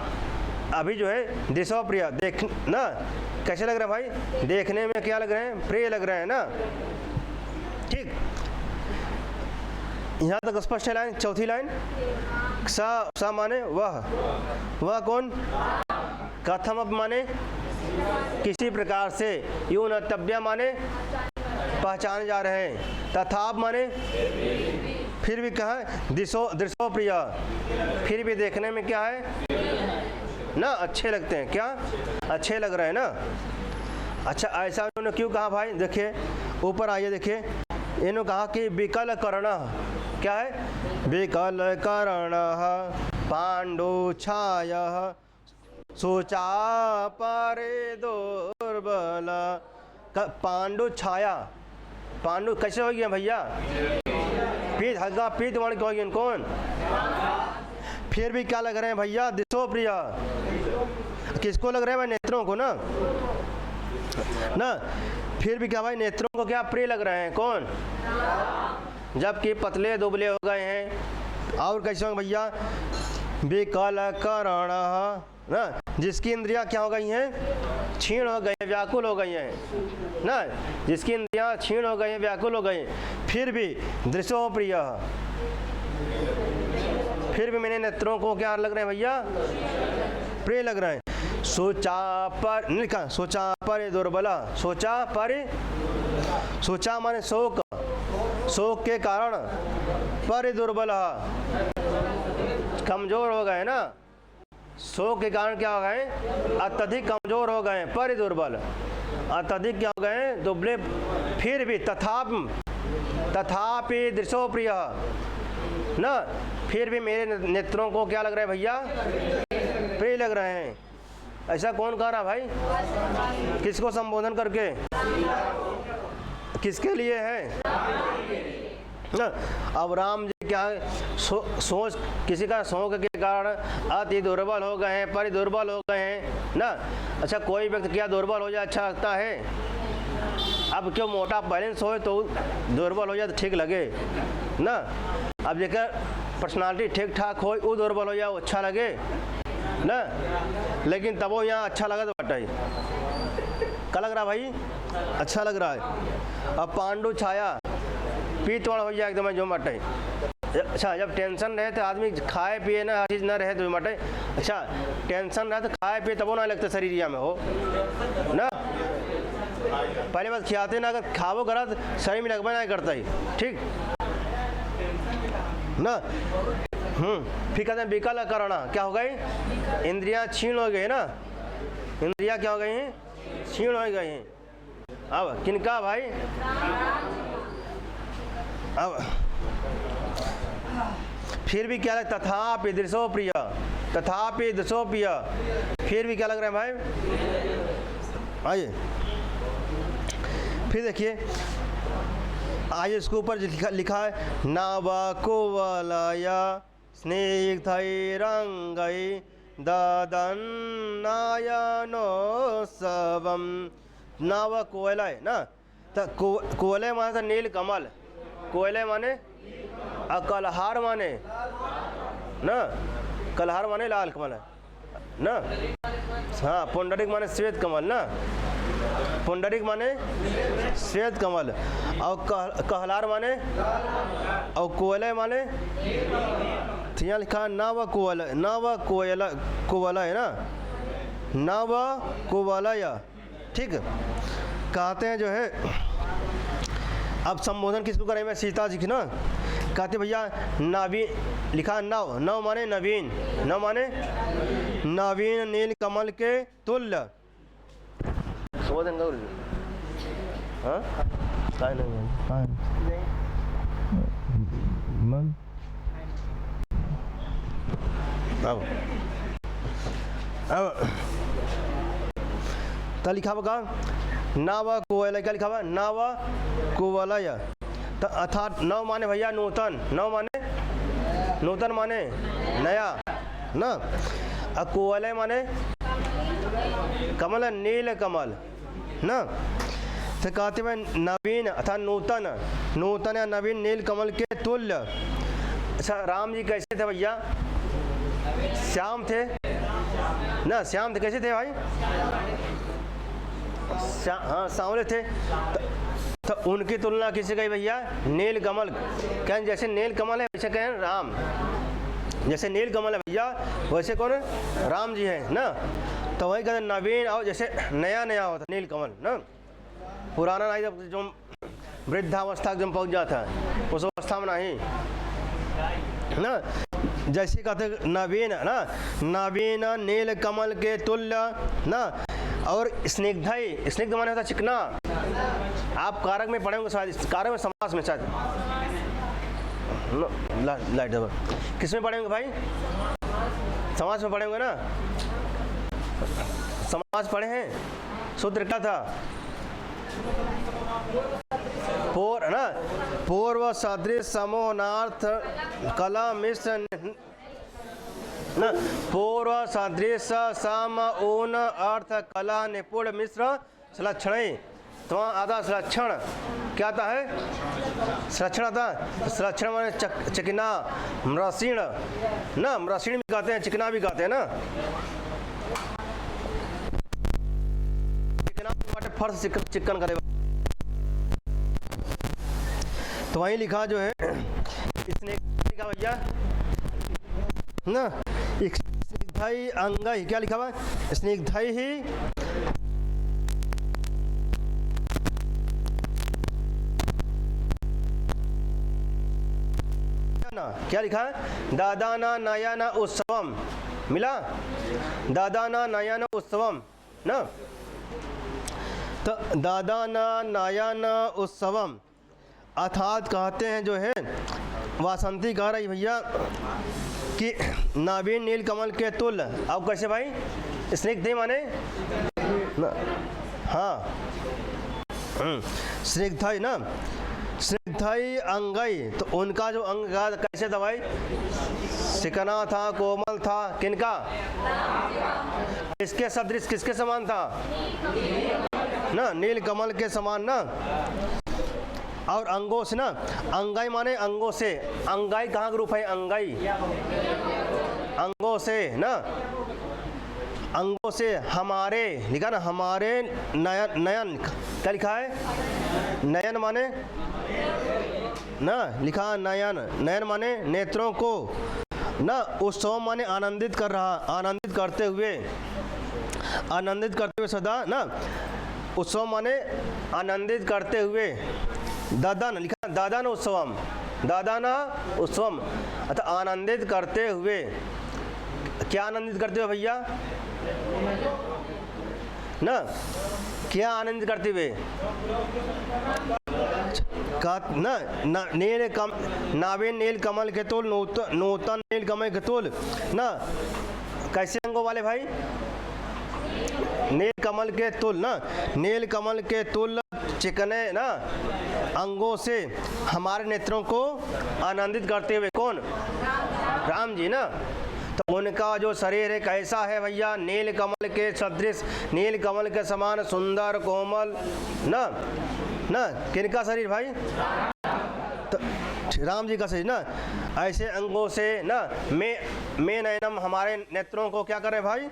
[SPEAKER 1] अभी जो है दृश्यो प्रिय, देख ना कैसे लग रहा है भाई, देखने में क्या लग रहे हैं, प्रिय लग रहे हैं ना। ठीक, यहाँ तक स्पष्ट है लाइन। चौथी लाइन सा माने वह कौन, कथम अब माने किसी प्रकार से, यू नतव्य माने पहचाने जा रहे हैं, तथाप माने फिर भी कहा दृश्यो प्रिय, फिर भी देखने में क्या है ना, अच्छे लगते हैं, क्या अच्छे लग रहे हैं ना। अच्छा ऐसा उन्होंने क्यों कहा भाई, देखिए ऊपर आइए, देखिए इन्होंने कहा कि विकल कर्ण, क्या है, विकल कर्ण पांडु छाय सोचा परे दुर्बल, पांडु छाया, पांडु कैसे हो गया भैया, पीत हगा पीत वर्ण हो गया कौन, फिर भी क्या लग रहे हैं भैया, दृश्यो प्रिय, किसको लग रहे हैं भाई, नेत्रों को ना, फिर भी क्या भाई, नेत्रों को क्या प्रिय लग रहे हैं कौन, जबकि पतले दुबले हो गए हैं। और कैसे होंगे भैया, विकल कर्ण ना, जिसकी इंद्रियां क्या हो गई हैं, क्षीण हो गई हैं, व्याकुल हो गई हैं ना, जिसकी इंद्रियां क्षीण हो गई हैं, व्याकुल हो गई, फिर भी दृश्यो प्रिय, फिर भी मेरे नेत्रों को क्या लग रहे हैं भैया, प्रिय लग रहे हैं। सोचा पर लिखा, सोचा पर दुर्बला, सोचा पर, सोचा माने शोक, शोक के कारण, पर दुर्बल, कमजोर हो गए ना, शोक के कारण क्या हो गए, अत्यधिक कमजोर हो गए, पर दुर्बल, अत्यधिक क्या हो गए, दुबले, फिर भी तथापि दृश्यो प्रिय ना, फिर भी मेरे नेत्रों को क्या लग रहा है भैया, प्रिय लग रहे हैं। ऐसा कौन कह रहा भाई, किसको संबोधन करके, किसके लिए है ना। अब राम जी क्या है, सोच किसी का शौक के कारण अति दुर्बल हो गए हैं, परिदुर्बल हो गए हैं ना। अच्छा कोई व्यक्ति क्या दुर्बल हो जाए अच्छा लगता है, अब क्यों मोटा बैलेंस हो तो दुर्बल हो जाए तो ठीक लगे ना, अब जेकर पर्सनालिटी ठीक ठाक हो वो दुर्बल हो जाए अच्छा लगे ना, लेकिन तब वो यहाँ अच्छा लगा तो बटाई क्या लग रहा भाई, अच्छा लग रहा है। अब पांडु छाया पीतवण हो जाए एकदम जो मटे, अच्छा जब टेंशन रहे तो आदमी खाए पिए ना, हर चीज़ ना रहे तो मटे, अच्छा टेंशन रहे तो खाए पिए तब वो ना लगता शरीर में हो ना, पहले बस खियाते ना, अगर खावो करा तो शरीर में लगवा नहीं करता ही, ठीक ना। फिर कहते हैं विकल करना, क्या हो गई, इंद्रियां क्षीण हो गई ना, इंद्रियां क्या हो गई हैं, क्षीण हो गई हैं। अब किनका भाई, अब फिर भी क्या लग, तथापि दृश्यो प्रिय, तथापि दृश्यो प्रिय, फिर भी क्या लग रहा है भाई। आइए फिर देखिए, आइए इसके ऊपर लिखा है नवकुवलया स्निग्धैरंगै ददन्नयनोत्सवम, नव कोयलय ना, तो कोयले माने तो नील कमल, कोयले माने कलहार माने ना, कलहार माने लाल कमल है ना, हाँ पुंडरिक माने श्वेत कमल ना, पुंडरिक माने श्वेत कमल, और कहलार माने और कोयला माने तो यहाँ लिखा नव कोयला, नव कोयला, कोयला है ना, नव कोवलय, ठीक। कहते हैं जो है, अब संबोधन किसको करेंगे, सीता जी की ना। कहते भैया नवीन, लिखा नव, नव माने नवीन, नव माने नवीन नील कमल के तुल्य। संबोधन करो। हाँ काय नहीं मन अब तो लिखा होगा नव कोवलय, क्या लिखा हुआ, नव कोवलय। तो अर्थात नव माने भैया नूतन, नव माने नूतन माने नया ना, और कोवलय माने कमल, नील कमल ना। तो कहते हैं नवीन अर्थात नूतन, नूतन या नवीन नील कमल के तुल्य। अच्छा राम जी कैसे थे भैया, श्याम थे ना, श्याम थे, कैसे थे भाई, हाँ सांवले थे। तो उनकी तुलना किसी कही भैया, नील कमल, कहें जैसे नील कमल है वैसे कहें राम, जैसे नील कमल है भैया वैसे कौन है, राम जी है ना। तो वही कहते नवीन, और जैसे नया नया होता नील कमल ना, पुराना नहीं, जब जो वृद्धावस्था जब पहुँच जाता है उस अवस्था में नहीं ना। जैसे कहते नवीन ना, नवीन नील कमल के तुल्य ना। और स्निग्धई, स्निग्ध माने होता चिकना, आप कारक में पढ़े होंगे शायद, कारक में समास में शायद, लाइट डबल किस में पढ़े होंगे भाई, समास में पढ़े होंगे ना, समास पढ़े हैं। सूत्र क्या था, पूर्व ना, पूर्व सदृश समोहनार्थ कला मिश्र न, पूर्व सदृश सम ऊन अर्थ कला निपुण मिश्र संलक्षण। तो आधा संलक्षण क्या आता है, संलक्षण आता है, संलक्षण माने चिकना, मृषीण ना, मृषीण भी कहते हैं, चिकना भी कहते हैं ना, चिकना फर्श चिकन करे। तो वहीं लिखा जो है, इसने लिखा भैया ना, स्निग्धई अंगई, क्या लिखा हुआ, स्निग्धई ही ना, क्या लिखा है, दादाना नयन उत्सवम, मिला, दादाना नयन उत्सवम ना। तो दादाना नयन उत्सवम अर्थात कहते हैं जो है, वासंती कह रही भैया कि नवीन नील कमल के तुल्य। अब कैसे भाई, स्निग्धई माने ना, हाँ स्निग्धई ना, स्निग्धई अंगई, तो उनका जो अंग कैसे था भाई, चिकना था, कोमल था, किनका, किसके सदृश, किसके समान था ना, नील कमल के समान ना। और अंगों से ना, अंगाई माने अंगों से, अंगाई कहाँ का रूप है, अंगाई, अंगों से ना, अंगों से हमारे, लिखा ना, हमारे नयन, नयन क्या लिखा है, नयन माने ना, लिखा नयन, नयन माने नेत्रों को ना, उत्सव माने आनंदित कर रहा, आनंदित करते हुए, आनंदित करते हुए सदा ना, उत्सव माने आनंदित करते हुए, दादान लिखा, दादान उत्सवम, दादाना उत्सवम अर्थात आनंदित करते हुए। क्या आनंदित करते हुए भैया ना, क्या आनंदित करते हुए का ना, नील कम, नावीन नील कमल के तुल, नूतन नील कमल के तुल ना, कैसे अंगों वाले भाई, नील कमल के तुल ना, नील कमल के तुल चिकने ना अंगों से हमारे नेत्रों को आनंदित करते हुए, कौन, राम जी ना। तो उनका जो शरीर है कैसा है भैया, नील कमल के सदृश, नील कमल के समान सुंदर कोमल ना, ना किनका शरीर भाई, तो राम जी का शरीर ना। ऐसे अंगों से ना, मैं नयनम हमारे नेत्रों को क्या कर रहे भाई,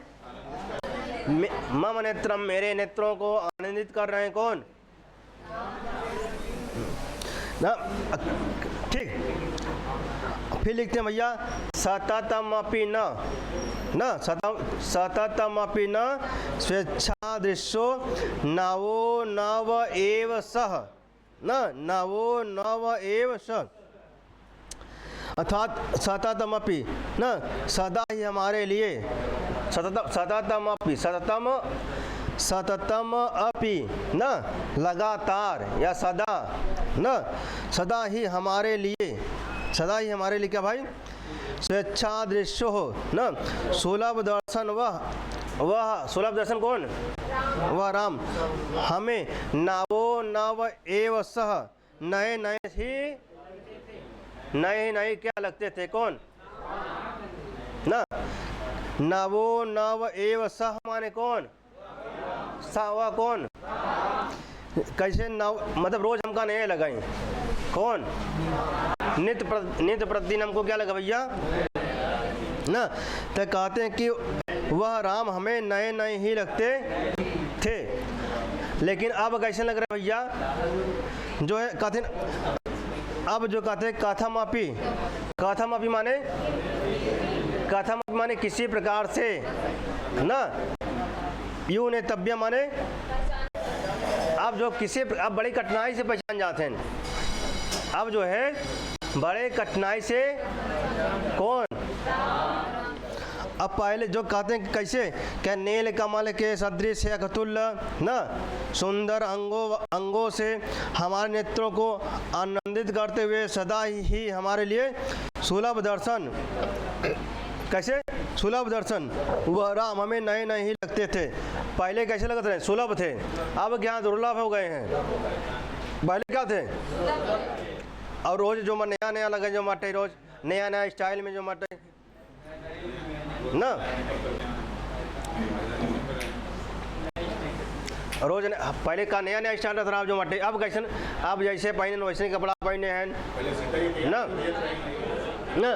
[SPEAKER 1] मम नेत्रम मेरे नेत्रों को आनंदित कर रहे हैं, कौन ना, ठीक। फिर लिखते हैं भैया सततमपि न सततमपि न स्वेच्छादृशो नवो नव एव सह नवो नव एव सह, अर्थात सततमपि न सदा ही हमारे लिए सततम अपि न लगातार या सदा न सदा ही हमारे लिए क्या भाई स्वेच्छादृश्य हो न सुलभ दर्शन वह सुलभ दर्शन कौन वह राम हमें नवो नव एव सह नए नए क्या लगते थे कौन न नवो नव एव सह माने कौन सावा कौन कैसे नव मतलब रोज हमका नए लगाएं कौन नित्य प्रतिदिन हमको क्या लगा भैया ना, तो कहते हैं कि वह राम हमें नए ही लगते थे, लेकिन अब कैसे लग रहा है भैया जो है कहते अब जो कहते हैं कथमापी माने किसी प्रकार से ना यूं ने तब्य माने अब जो अब बड़ी कठिनाई से पहचान जाते हैं, अब जो है बड़े कठिनाई से कौन अब पहले जो कहते हैं कैसे क्या नील कमल के सदृश है कतुल्य न सुंदर अंगों से हमारे नेत्रों को आनंदित करते हुए सदा ही हमारे लिए सुलभ दर्शन कैसे सुलभ दर्शन वह राम हमें नए ही लगते थे। पहले कैसे लगते थे सुलभ थे, अब क्या दुर्लभ हो गए हैं। पहले क्या थे और रोज जो नया लगे जो माटे रोज नया स्टाइल में जो माटे ना रोज पहले का नया स्टाइल था जो माटे, अब कैसे अब जैसे पहने वैसे कपड़ा पहने हैं ना ना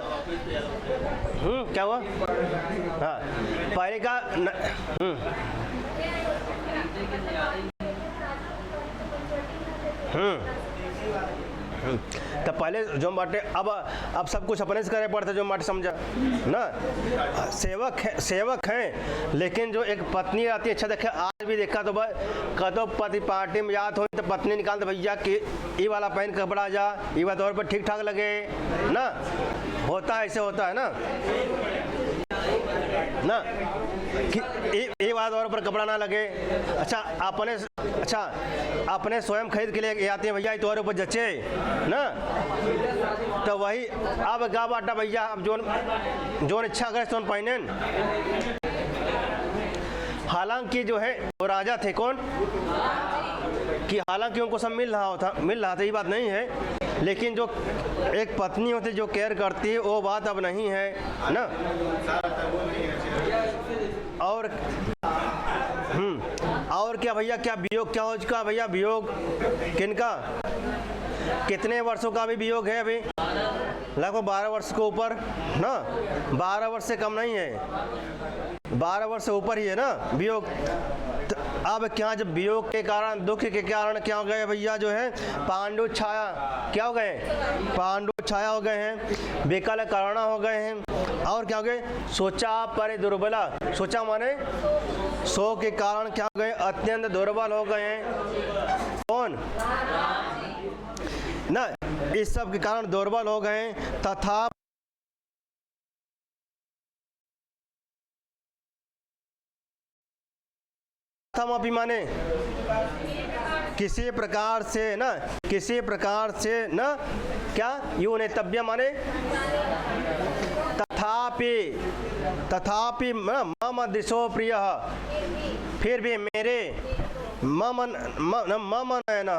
[SPEAKER 1] क्या हुआ हाँ पहले का तो पहले जो बाटे अब सब कुछ अपने से करे पड़ता जो बाटे समझा ना सेवक हैं, लेकिन जो एक पत्नी आती है अच्छा देखे आज भी देखा तो कदो पति पार्टी में याद हो तो पत्नी निकाल दे भैया कि ये वाला पहन कपड़ा जा ये बात और पर ठीक ठाक लगे ना, होता है ऐसे होता है ना कि ये बात और पर कपड़ा ना लगे। अच्छा अपने स्वयं खरीद के लिए आते हैं भैया तुम्हारे ऊपर जचे ना, तो वही अब गा बाटा भैया अब जोन इच्छा करे सोन पहने। हालांकि जो है वो राजा थे कौन कि हालांकि उनको सब मिल रहा था ये बात नहीं है, लेकिन जो एक पत्नी होती जो केयर करती है वो बात अब नहीं है ना। और क्या भैया क्या वियोग क्या हो चुका भैया वियोग किनका कितने वर्षों का भी वियोग है अभी लगभग 12 वर्ष के ऊपर ना, 12 वर्ष से कम नहीं है 12 वर्ष से ऊपर ही है ना वियोग। तो अब क्या जब वियोग के कारण दुख के कारण क्या हो गए भैया जो है पांडु छाया क्या हो गए पांडु छाया हो गए हैं, विकल करुणा हो गए हैं, और क्या हो गए सोचा पर दुर्बला सोचा माने सो के कारण क्या हो गए अत्यंत दुर्बल हो गए हैं कौन ना, इस सब के कारण दुर्बल हो गए तथा अभी माने किसी प्रकार से न क्या यूं नेतव्य माने तथापि मम दिशो प्रिय फिर भी मेरे मम नयन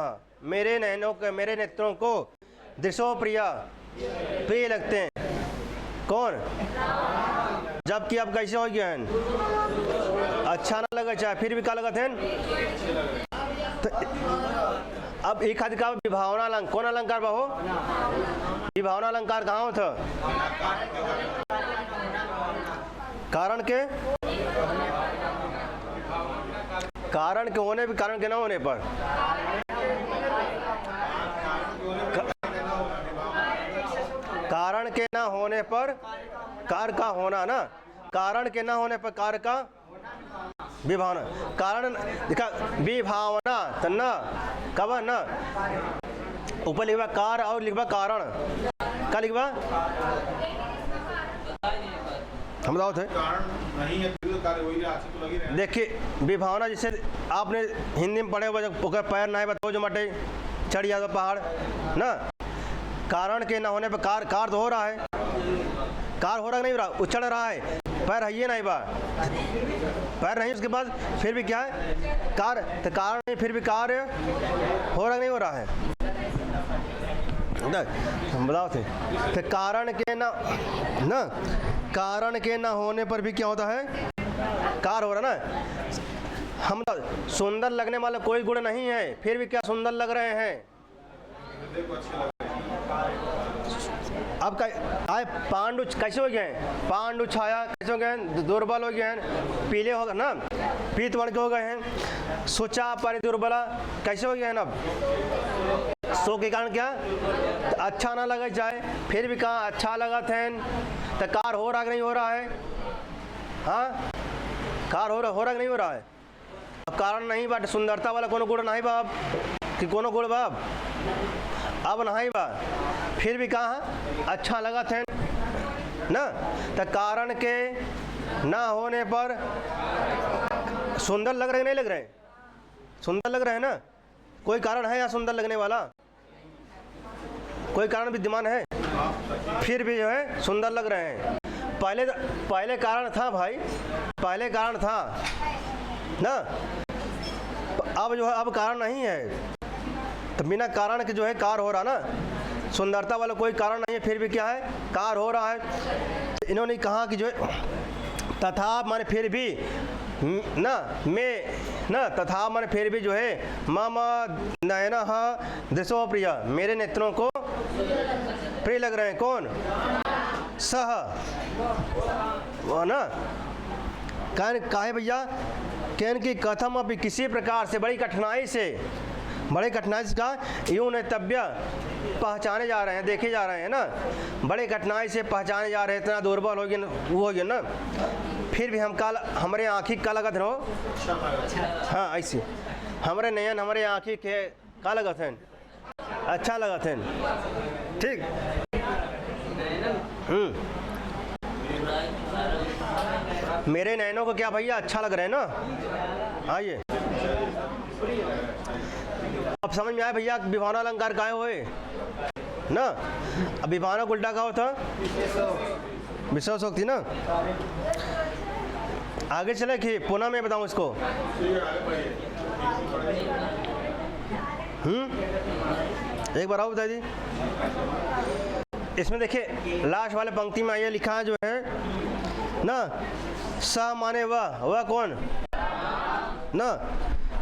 [SPEAKER 1] मेरे नयनों के मेरे नेत्रों को दिशो प्रिय लगते हैं कौन, जबकि अब कैसे हो गया है अच्छा ना लगा चाहे फिर भी क्या लगते हैं। तो अब एक हाथ का विभावना अलंकार कौन अलंकार बाहो विभावना अलंकार कहाँ था कारण के होने भी कारण के ना होने पर कारण के ना होने पर कार्य का होना ना, कारण के ना होने पर कार्य का विभावना, कारण देखा विभावना तो न कब न ऊपर लिखा कार्य और लिखा कारण, क्या लिखा हम बताओ थे नहीं है कार्य वही तो लगी रहे। देखिए विभावना जैसे आपने हिंदी में पढ़े हुए पैर नहीं बताओ जो मटे चढ़ जाता पहाड़ ना, कारण के ना होने पर कार तो हो रहा है, कार हो रहा नहीं हो रहा, उछल रहा है, पैर है ये नहीं बा, पैर नहीं उसके बाद फिर भी क्या है कार, तो कारण नहीं फिर भी कार्य हो रहा नहीं हो रहा है, बताओ थे। तो कारण के ना कारण के ना होने पर भी क्या होता है कार हो रहा ना। हम सुंदर लगने वाला कोई गुण नहीं है फिर भी क्या सुंदर लग रहे हैं। अब आए पांडु कैसे हो गए, पांडु छाया कैसे हो गए, दुर्बल हो गए हैं, पीले हो गए ना, पीत वर्ण के हो गए हैं, सोचा पर दुर्बला कैसे हो गए हैं। अब सो के कारण क्या तो अच्छा ना लगा जाए फिर भी कहा अच्छा लगा थे, तो कार हो रहा कि नहीं हो रहा है, हाँ कार हो रहा कि नहीं हो रहा है। अब कारण नहीं बा सुंदरता वाला कोनो गुण नहीं बाब कि कोनो गुण बाब अब नहीं बा फिर भी कहा अच्छा लगा थे ना, तो कारण के ना होने पर सुंदर लग रहे नहीं लग रहे, सुंदर लग रहे हैं ना, कोई कारण है यहाँ सुंदर लगने वाला, कोई कारण विद्यमान है फिर भी जो है सुंदर लग रहे हैं। पहले कारण था भाई, पहले कारण था ना, अब जो है अब कारण नहीं है, तो बिना कारण के जो है कार हो रहा ना, सुंदरता वाला कोई कारण नहीं है फिर भी क्या है कार हो रहा है। तो इन्होंने कहा कि जो है तथा माने फिर भी ना मैं ना, तथा माने फिर भी जो है मम नयनः दिशो प्रिय, मेरे नेत्रों को प्रिय लग रहे हैं। कौन सह वो ना काहे भैया कहन की कथम अभी किसी प्रकार से बड़ी कठिनाई से का यूँ नेतव्य पहचाने जा रहे हैं, देखे जा रहे हैं ना, बड़े कठिनाई से पहचाने जा रहे हैं, इतना दुर्बल हो गया वो हो गया ना, फिर भी हम काल हमारे आँखी का लगत हो, हाँ ऐसे हमारे नयन हमारे आँखी के का लगत हैं अच्छा लगत हैं, ठीक मेरे नयनों को क्या भैया अच्छा लग रहा है ना। आइए अब समझ में आया भैया विभावना अलंकार काहे हुए ना। अब विभावना उल्टा का होता विश्वासोक्ति ना। आगे चले कि पुनः मैं बताऊं इसको, एक बार आओ बता दी। इसमें देखिए लास्ट वाले पंक्ति में ये लिखा है जो है ना, स माने वह कौन ना,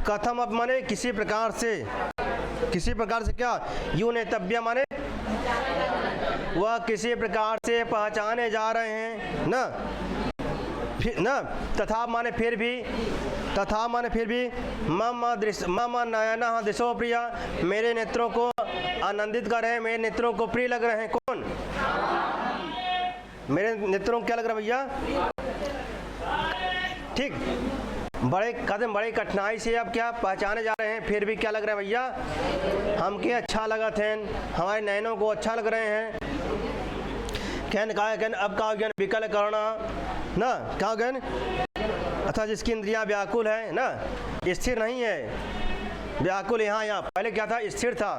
[SPEAKER 1] कथम अब माने किसी प्रकार से क्या, यूँ नेतव्य माने वह किसी प्रकार से पहचाने जा रहे हैं ना, फिर ना तथा माने फिर भी मम नयनः दिशो प्रिय, मेरे नेत्रों को आनंदित कर रहे हैं, मेरे नेत्रों को प्रिय लग रहे हैं। कौन मेरे नेत्रों को क्या लग रहा है भैया, ठीक बड़े कदम बड़ी कठिनाई से अब क्या पहचाने जा रहे हैं, फिर भी क्या लग रहा है भैया हमके अच्छा लगा थे, हमारे नयनों को अच्छा लग रहे हैं। कहन कहा कहन अब कहा ज्ञान विकल करना ना, कहा ज्ञान अथा जिसकी इंद्रियां व्याकुल है ना, स्थिर नहीं है, व्याकुल यहाँ पहले क्या था स्थिर था,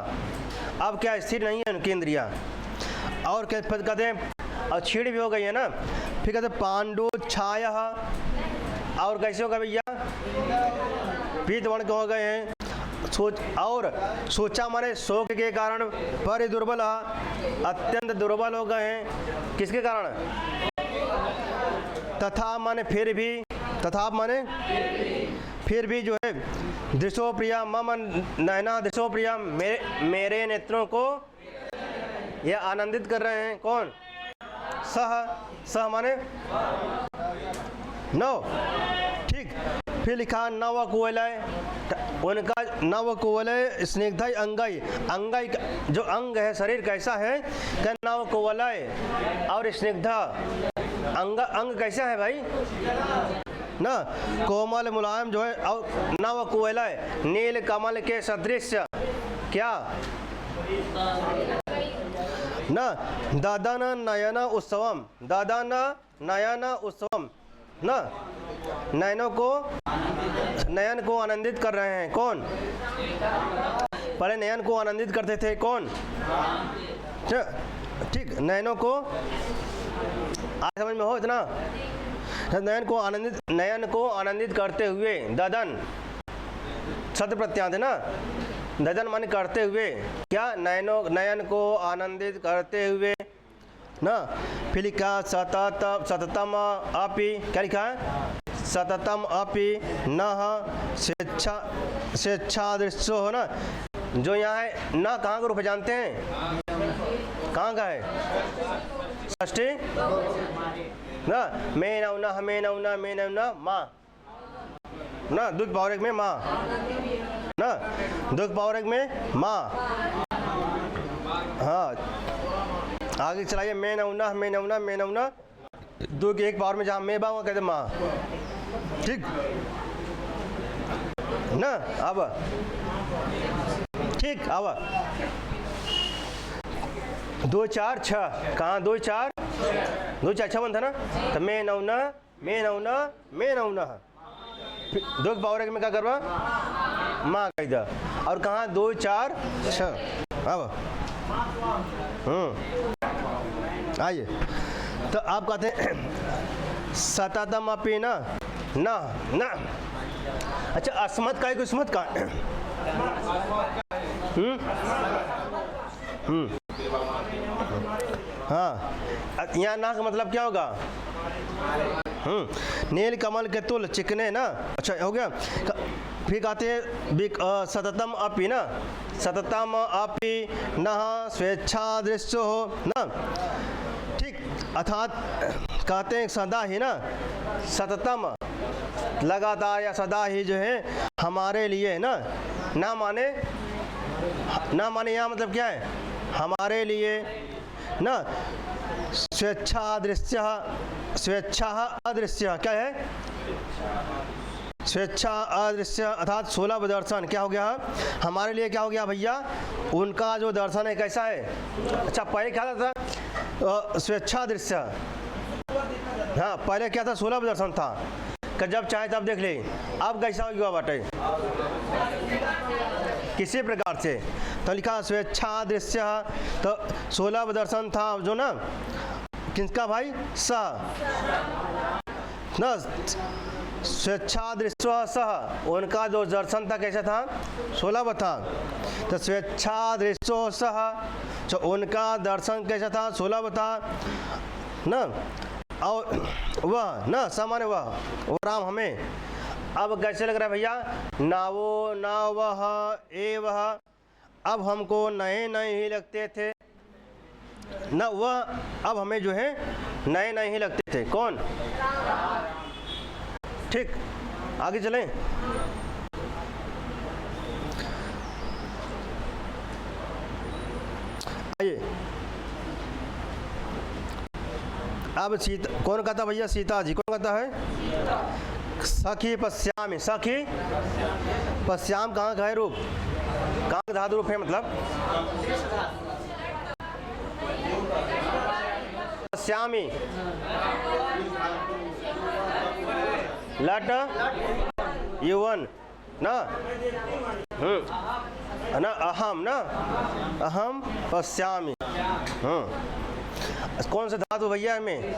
[SPEAKER 1] अब क्या स्थिर नहीं है उनकी इंद्रियां। और कहते हैं और छीड़ भी हो गई है ना, फिर कहते पांडु छाया, और कैसे होगा भैया पीत वर्ण के हो गए हैं, सोचा माने शोक के कारण पर दुर्बल अत्यंत दुर्बल हो गए हैं, किसके कारण, तथा माने फिर भी जो है दृशो प्रिया मम नयना दृशो प्रिया, मेरे नेत्रों को यह आनंदित कर रहे हैं। कौन सह माने नौ, ठीक फिर लिखा नव कोयला उनका नवकुवलय स्निग्धय अंगय, अंगय जो अंग है शरीर कैसा है, क्या नवकुवलय और स्निग्धा अंग कैसा है भाई ना, कोमल मुलायम जो है, और नवकुवलय नील कमल के सदृश क्या ना, ददन नयन उत्सवम, ददन नयन उत्सवम ना, नयन को आनंदित कर रहे हैं कौन, पहले नयन को आनंदित करते थे कौन, ठीक, नयनों को आज समझ में हो इतना, नयन को आनंदित करते हुए, ददन शब्द प्रत्यांत है ना, ददन माने करते हुए, क्या नयन को आनंदित करते हुए ना, फिर लिखा सततम अपि, क्या लिखा है, सततम अपि नः स्वेच्छादृशो हो ना, जो यहाँ है ना कहाँ का रूप जानते हैं, कहाँ का है, षष्ठी ना, मैं नौना हमें नौना मैं नौना माँ ना, दुख पौरक में माँ ना, दुख पौरक में माँ, हाँ आगे चलाइए, मैं नौना मैं नौना मैं नौना, दुख एक पावर में जहाँ मैं बाऊँगा कहते माँ, ठीक ना, अब ठीक, अब 2 4 6 कहाँ 2 4 6 बनता ना, तो मैं नौना मैं नौना मैं नौना, दुख पावर में क्या करवा माँ कह दा, और कहाँ 2 4 6, अब आइए, तो आप कहते हैं सततम अपि ना ना ना, अच्छा अस्मत का है कि स्मत का, हाँ, यहाँ ना का मतलब क्या होगा, नील कमल के तुल चिकने ना, अच्छा हो गया, फिर कहते हैं सततम अपि ना, सततम अपि नः स्वेच्छादृशो हो ना, ठीक, अर्थात कहते हैं सदा ही ना, सततम लगातार या सदा ही जो है हमारे लिए ना, ना माने यहाँ मतलब क्या है, हमारे लिए ना, स्वेच्छा अदृश्य क्या है, स्वेच्छा अदृश्य अर्थात 16 दर्शन क्या हो गया, हमारे लिए क्या हो गया भैया, उनका जो दर्शन है कैसा है, अच्छा पहले क्या था स्वेच्छा दृश्य, हाँ पहले क्या था 16 दर्शन था, कि जब चाहे तब देख ले, अब कैसा होगा बाटे किसी प्रकार से, तो लिखा स्वेच्छा दृश्य, तो 16 दर्शन था जो ना, किसका भाई स ना, स्वेच्छा दृश्य सह, उनका जो दर्शन था कैसा था 16 था, तो स्वेच्छा दृश्यो सह, तो उनका दर्शन कैसा था 16 था ना, और वह ना सामान्य वो राम हमें, अब कैसे लग रहा है भैया, नावो ना वह एवह, अब हमको नए नए ही लगते थे ना, वह अब हमें जो है नए नए ही लगते थे कौन, ठीक, आगे चलें, आइए, अब सीता कौन कहता भैया, सीता जी कौन कहता है, सखी पश्यामि, सखी पश्याम कहाँ का है रूप, कहाँ का धातु रूप है, मतलब पश्यामि लट युवन ना, ना अहम ना, अहम पश्यामि, कौन सा धातु भैया में,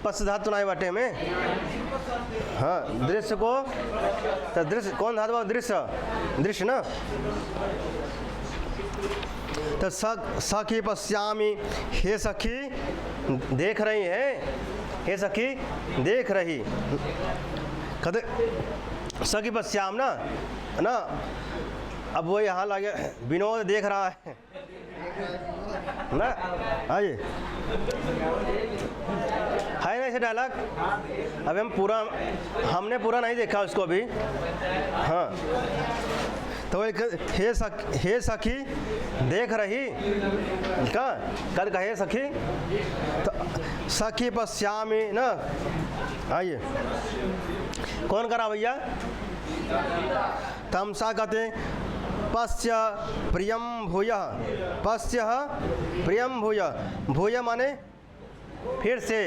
[SPEAKER 1] पश्च धातु नहीं बाटे में, हाँ दृश्य को, तो दृश्य कौन धातु, दृश्य ना, तो सखी पश्यामि, हे सखी देख रही है, हे सखी देख रही, कहते सखी पश्याम ना ना, अब वो यहाँ लगे विनोद देख रहा है ना। आइए, है ना ऐसे डायलॉग। अभी हमने पूरा नहीं देखा उसको अभी। हाँ, तो एक हे सखी देख रही का कल का हे सखी, तो सखी पश्यामी ना। आइए, कौन करा भैया? तमसा कहते पश्य प्रियम भूय, पश्य प्रियम भूय, भूय माने फिर से।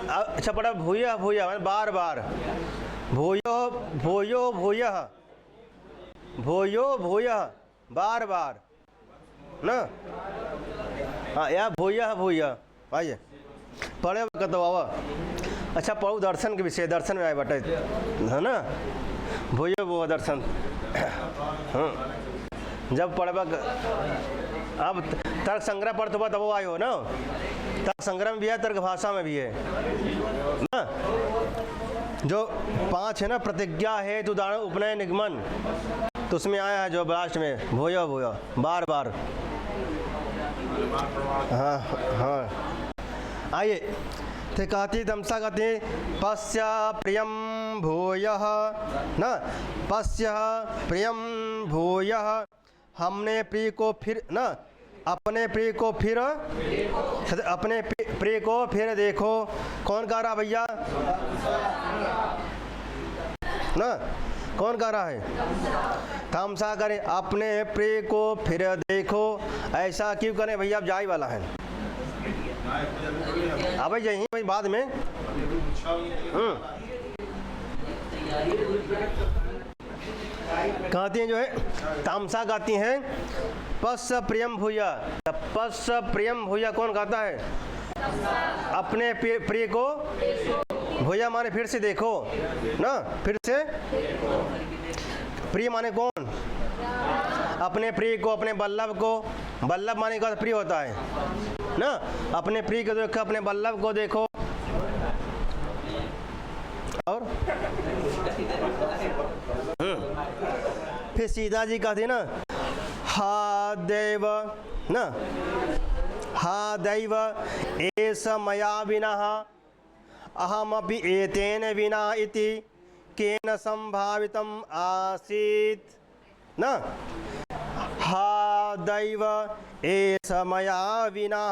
[SPEAKER 1] अच्छा पड़ा भूय, भूय माने बार बार, भूयो भूयो भूय, भूयो भूय बार बार ना। हाँ, या भूय भूय। आइए पढ़े तो बाबा। अच्छा पढ़ू दर्शन के विषय, दर्शन में आए बटे है ना। भूयो वो दर्शन। हाँ, जब पढ़बा अब तर्क संग्रह पढ़ तो तब आयो ना। तर्क संग्रह में भी है, तर्क भाषा में भी है ना। जो 5 है ना, प्रतिज्ञा है तो उदाहरण उपनय निगमन, तो उसमें आया है जो लास्ट में भूयो भूयो बार बार। हाँ हाँ, आइए तो कहती तमसा कहती पश्य प्रियम भूयः ना, पश्य प्रियम भूयः, हमने प्रिय को फिर ना, अपने प्रिय को फिर, अपने प्रिय को फिर देखो। कौन गा रहा भैया ना? कौन गा रहा है? तमसा करे अपने प्रिय को फिर देखो। ऐसा क्यों करें भैया? अब जाई वाला है। अब यही भाई बाद में कहती हैं जो है तामसा गाती हैं पश्य प्रियम भूया। पश्य प्रियम भूया कौन गाता है? अपने प्रिय को भूया माने फिर से देखो ना, फिर से। प्रिय माने कौन? अपने प्रिय को, अपने बल्लभ को। बल्लभ माने का प्रिय होता है ना। अपने प्रिय को देखो, अपने बल्लभ को देखो। और फिर सीता जी कहती ना हा देव ना, हा दैव एष मया विना अहमपि एतेन विना इति केन संभावितम् आसीत् ना। हा दैव एष मया विना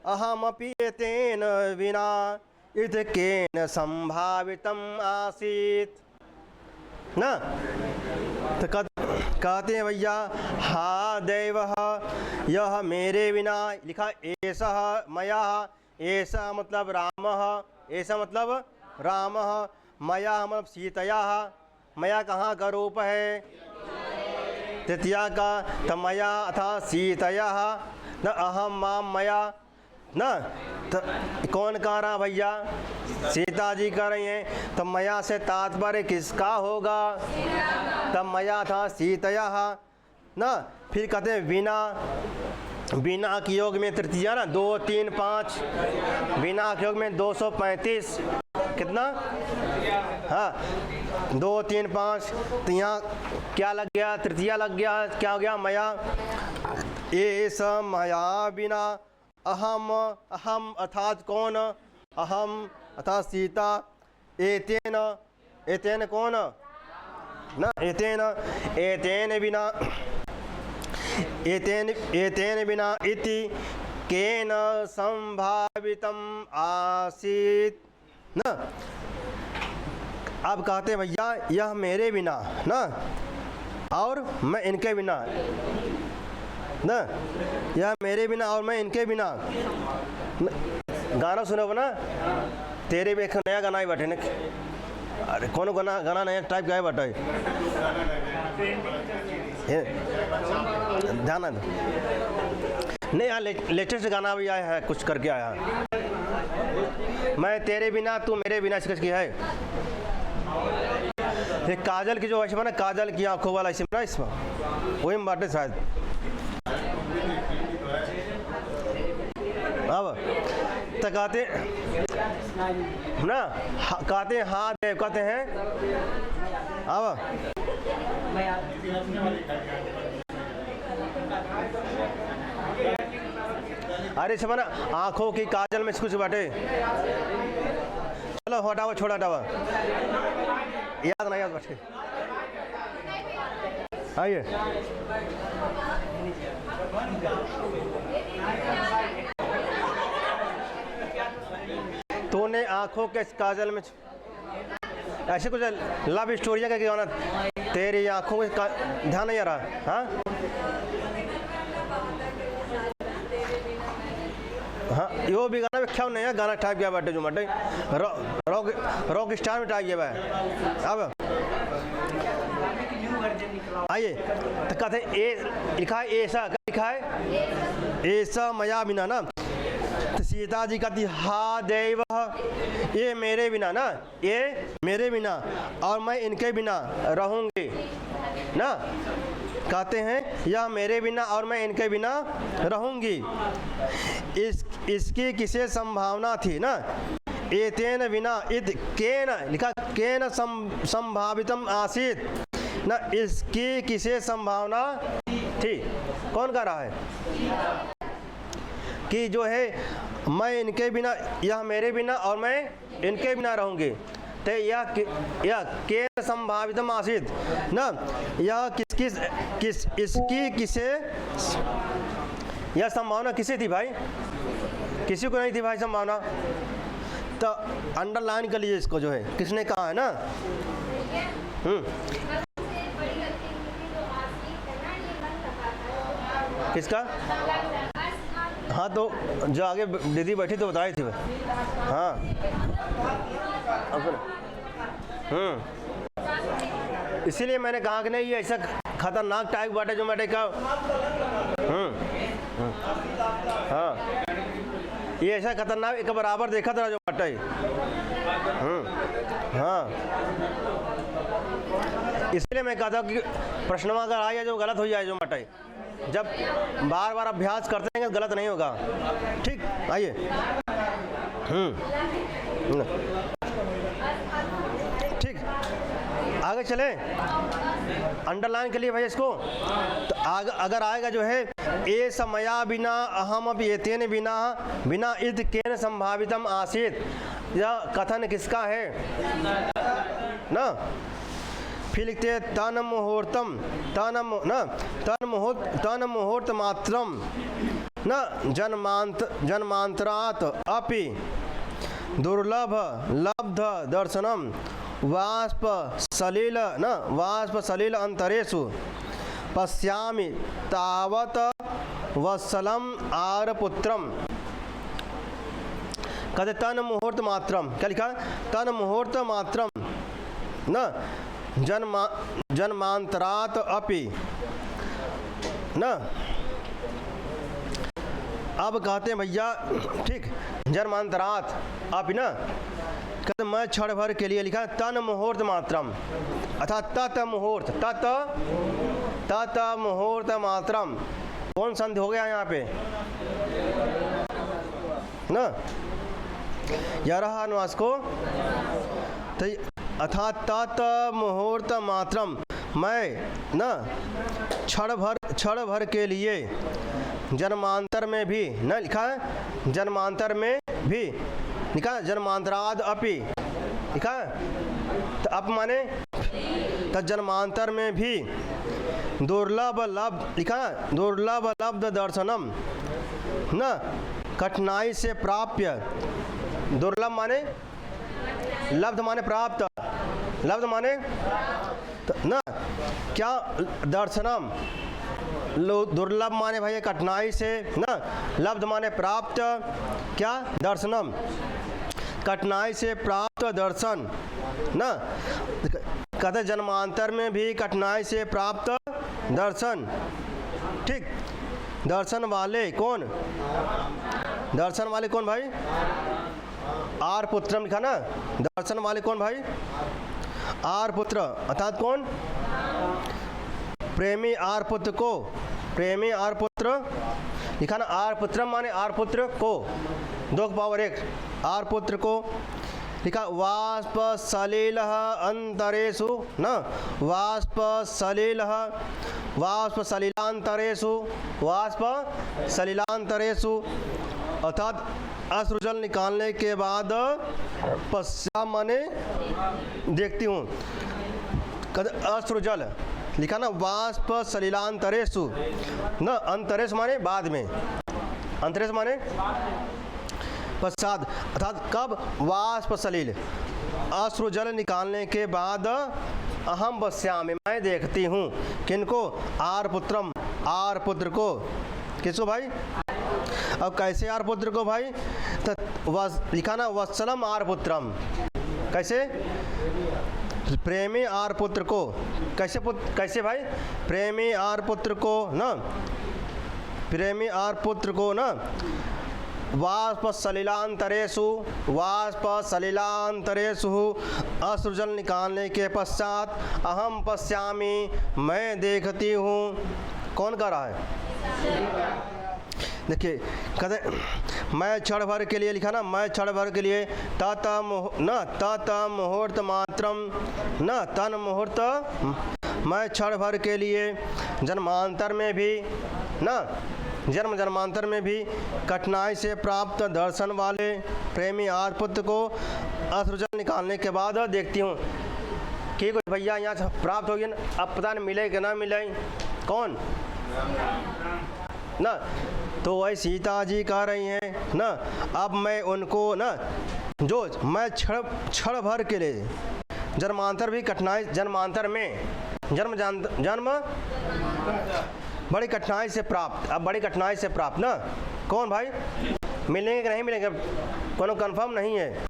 [SPEAKER 1] अहमपि एतेन विना इति केन संभावितम् आसीत् ना। तो कहते हैं भैया हा दैव, यह मेरे बिना लिखा। एषः मया, ऐसा मतलब राम, ऐसा मतलब राम। मया मतलब सीतया, मया कहाँ का रूप है? तृतीया का। तो मया अथा सीतया न अहम माम मया ना। तो कौन कह रहा भैया? सीता जी कह रही हैं। तो मया से तात्पर्य किसका होगा? तब मया था सीतया ना। फिर कहते हैं बिना, बिना के योग में तृतीया ना, 2 3 5, बिना के योग में 235 कितना? हाँ 2 3 5। तो यहाँ क्या लग गया? तृतीया लग गया। क्या हो गया? मया। एष मया बिना अहम, अहम अर्थात कौन? अहम अर्थात सीता। एतेन, एतेन कौन ना? एतेन, एतेन बिना, एतेन, एतेन बिना इति केन संभावितम् आसीत् ना। अब कहते हैं भैया यह मेरे बिना ना, और मैं इनके बिना ना। यह मेरे बिना और मैं इनके बिना। गाना सुनो ना, तेरे भी एक नया गाना ही बैठे ना। अरे कौन गाना, गाना नया टाइप का है बैठा है। ध्यान दो नहीं, यहाँ लेटेस्ट गाना भी आया है, कुछ करके आया है। मैं तेरे बिना तू मेरे बिना इसका की है। ये काजल की जो ऐसे ना, काजल की आंखों वाला ऐसे ना, इसमें वही में बाटे शायद। अब तो कहते ना, कहते हैं हाँ देव, कहते हैं अब अरे सब ना आँखों की काजल में कुछ बाटे। चलो हटाओ, छोड़ा हटाओ, याद नहीं याद बैठे। आइए तूने आँखों के काजल में ऐसे कुछ लव स्टोरी का गाना, तेरी आँखों में ध्यान नहीं आ रहा। हाँ हाँ, यो भी गाना क्या नहीं है, गाना टाइप किया बाटे जो मटे रॉक स्टार में टाइप किया है। अब आइए तो कहते हैं ए लिखा है, ऐसा लिखा है ऐसा मया बिना ना। तो सीता जी कहती हा देव, ये मेरे बिना ना, ये मेरे बिना और मैं इनके बिना रहूंगी ना। कहते हैं यह मेरे बिना और मैं इनके बिना रहूंगी। इसकी किसे संभावना थी ना। एतेन बिना इत केन लिखा, केन संभावितम आसीत ना, इसकी किसे संभावना थी। कौन कह रहा है कि जो है मैं इनके बिना, यह मेरे बिना और मैं इनके बिना रहूंगी। तो यह केन संभावितम आसीत ना, यह इसकी किसे, यह संभावना किसे थी भाई, किसी को नहीं थी भाई संभावना। तो अंडरलाइन कर लीजिए इसको, जो है किसने कहा है ना। किसका? हाँ तो जो आगे दीदी बैठी तो बताई थी। हाँ इसीलिए मैंने कहा कि नहीं ये ऐसा खतरनाक टाइप बाटे जो मैंने कहा। हाँ ये ऐसा खतरनाक एक बराबर देखा था जो बाटे। हाँ इसलिए मैं कहता हूँ कि प्रश्न अगर आए जो गलत हो जाए जो मटाई, जब बार बार अभ्यास करते हैं गलत नहीं होगा। ठीक, आइए ठीक आगे चले। अंडरलाइन के लिए भाई इसको तो अगर आएगा जो है ए समया बिना अहम अब एतेन बिना बिना इद केन संभावितम आसीत, यह कथन किसका है ना। फिर लिखते हैं तन मुहूर्तम तन मुहूर्त मात्रम न जन्मांतरात अपि दुर्लभ लब्ध दर्शनम वाष्प सलिल अंतरेषु पश्यामि तावत वत्सलम आरपुत्रम। कहते तन मुहूर्त मात्रम, क्या लिखा, तन मुहूर्त मात्रम न जन्मांतरात अपि न। अब कहते हैं भैया ठीक, जन्मांतरात अपि न, कहते मैं क्षण भर के लिए लिखा तन मुहूर्त मात्रम अर्थात तत मुहूर्त मात्रम। कौन संधि हो गया यहाँ पे ना, यारह अनुवास को तो अर्थात तत मुहूर्त मात्रम, मैं न क्षण भर के लिए जन्मांतर में भी न लिखा है, जन्मांतर में भी लिखा, जन्मांतराद अपि लिखा। तो अप माने तो जन्मांतर में भी दुर्लभ लब्ध लिखा, दुर्लभ लब्ध दर्शनम न कठिनाई से प्राप्य। दुर्लभ माने लब्ध माने प्राप्त, लब्ध माने तो न क्या दर्शनम, दुर्लभ माने भाई कठिनाई से न, लब्ध माने प्राप्त क्या दर्शनम, कठिनाई से प्राप्त दर्शन न। कहते जन्मांतर में भी कठिनाई से प्राप्त दर्शन। ठीक, दर्शन वाले कौन, दर्शन वाले कौन भाई, आर पुत्रम लिखा ना, दर्शन वाले कौन भाई, आर पुत्र अर्थात कौन, प्रेमी आर पुत्र को, प्रेमी आर पुत्र लिखा ना, आर पुत्रम माने आर पुत्र को, 2 पावर 1 आर पुत्र को लिखा। वाष्प सलिल अंतरेषु न, वाष्प सलिलांतरेषु, वाष्प सलिलांतरेषु अर्थात अश्रुजल निकालने के बाद पश्चात माने देखती हूँ। अश्रुजल लिखा ना, वाष्प सलिलांतरेषु न, अंतरेश माने बाद में, अंतरेश माने पश्चात, अर्थात कब, वाष्प सलिल, अश्रुजल निकालने के बाद अहम पश्यामि, मैं देखती हूँ। किनको? आर पुत्रम, आर पुत्र को। किसको भाई? अब कैसे आर पुत्र को भाई? तो लिखा ना, वत्सलम आर पुत्रम, कैसे? प्रेमी आर पुत्र को। कैसे कैसे भाई? प्रेमी आर पुत्र को ना, प्रेमी आर पुत्र को ना, वाष्प सलिलांतरेषु, वाष्प सलिलांतरेषु, अश्रुजल निकालने के पश्चात अहम पश्यामि, मैं देखती हूँ। कौन कह रहा है? देखिए कहते मैं क्षण भर के लिए, लिखा ना, मैं क्षण भर के लिए, तत मुहूर्त मात्रम न, तन मुहूर्त, मैं क्षण भर के लिए जन्मांतर में भी न, जन्मांतर में भी कठिनाई से प्राप्त दर्शन वाले प्रेमी आर्पुत्र को अश्रुजल निकालने के बाद देखती हूँ कि कोई भैया यहाँ से प्राप्त होगी ना, अब पता नहीं मिले कि ना मिले। कौन ना? तो वही सीता जी कह रही हैं ना, अब मैं उनको ना, जो मैं क्षण भर के लिए, जन्मांतर भी कठिनाई, जन्मांतर में जन्म बड़ी कठिनाई से प्राप्त, अब बड़ी कठिनाई से प्राप्त ना, कौन भाई? मिलेंगे कि नहीं मिलेंगे कोनो कंफर्म नहीं है।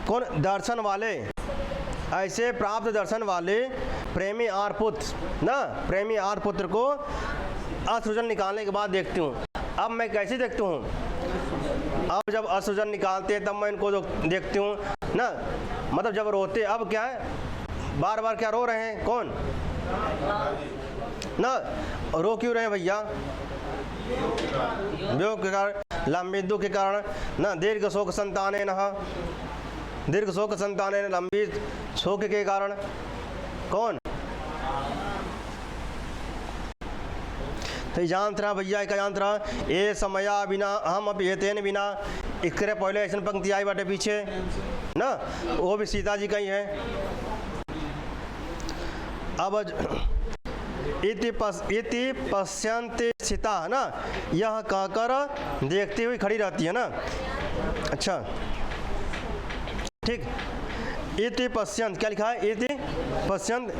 [SPEAKER 1] कौन? दर्शन वाले, ऐसे प्राप्त दर्शन वाले प्रेमी आर पुत्र ना, प्रेमी आर पुत्र को अश्रुजल निकालने के बाद देखती हूँ। अब मैं कैसे देखती हूँ? अब जब अश्रुजल निकालते हैं तब मैं इनको देखती हूँ ना, मतलब जब रोते, अब क्या है, बार बार क्या रो रहे हैं? कौन ना? रो क्यों रहे हैं भैया? वियोग के कारण, लंबी दुख के कारण ना, दीर्घ शोक संताने न, दीर्घ शोक संताने न, लंबी शोक के कारण। कौन? तो जानत रहा भैया, क्या जानत रहा? ए समया बिना हम अब हेतेन बिना, इसके पहले ऐसी पंक्ति आई बाटे पीछे ना, वो भी सीता जी का ही है। अब इति पश्यन्ति स्थिता ना, यह कहकर देखती हुई खड़ी रहती है ना। अच्छा ठीक, इति पश्यंत, क्या लिखा है? इति पश्यंत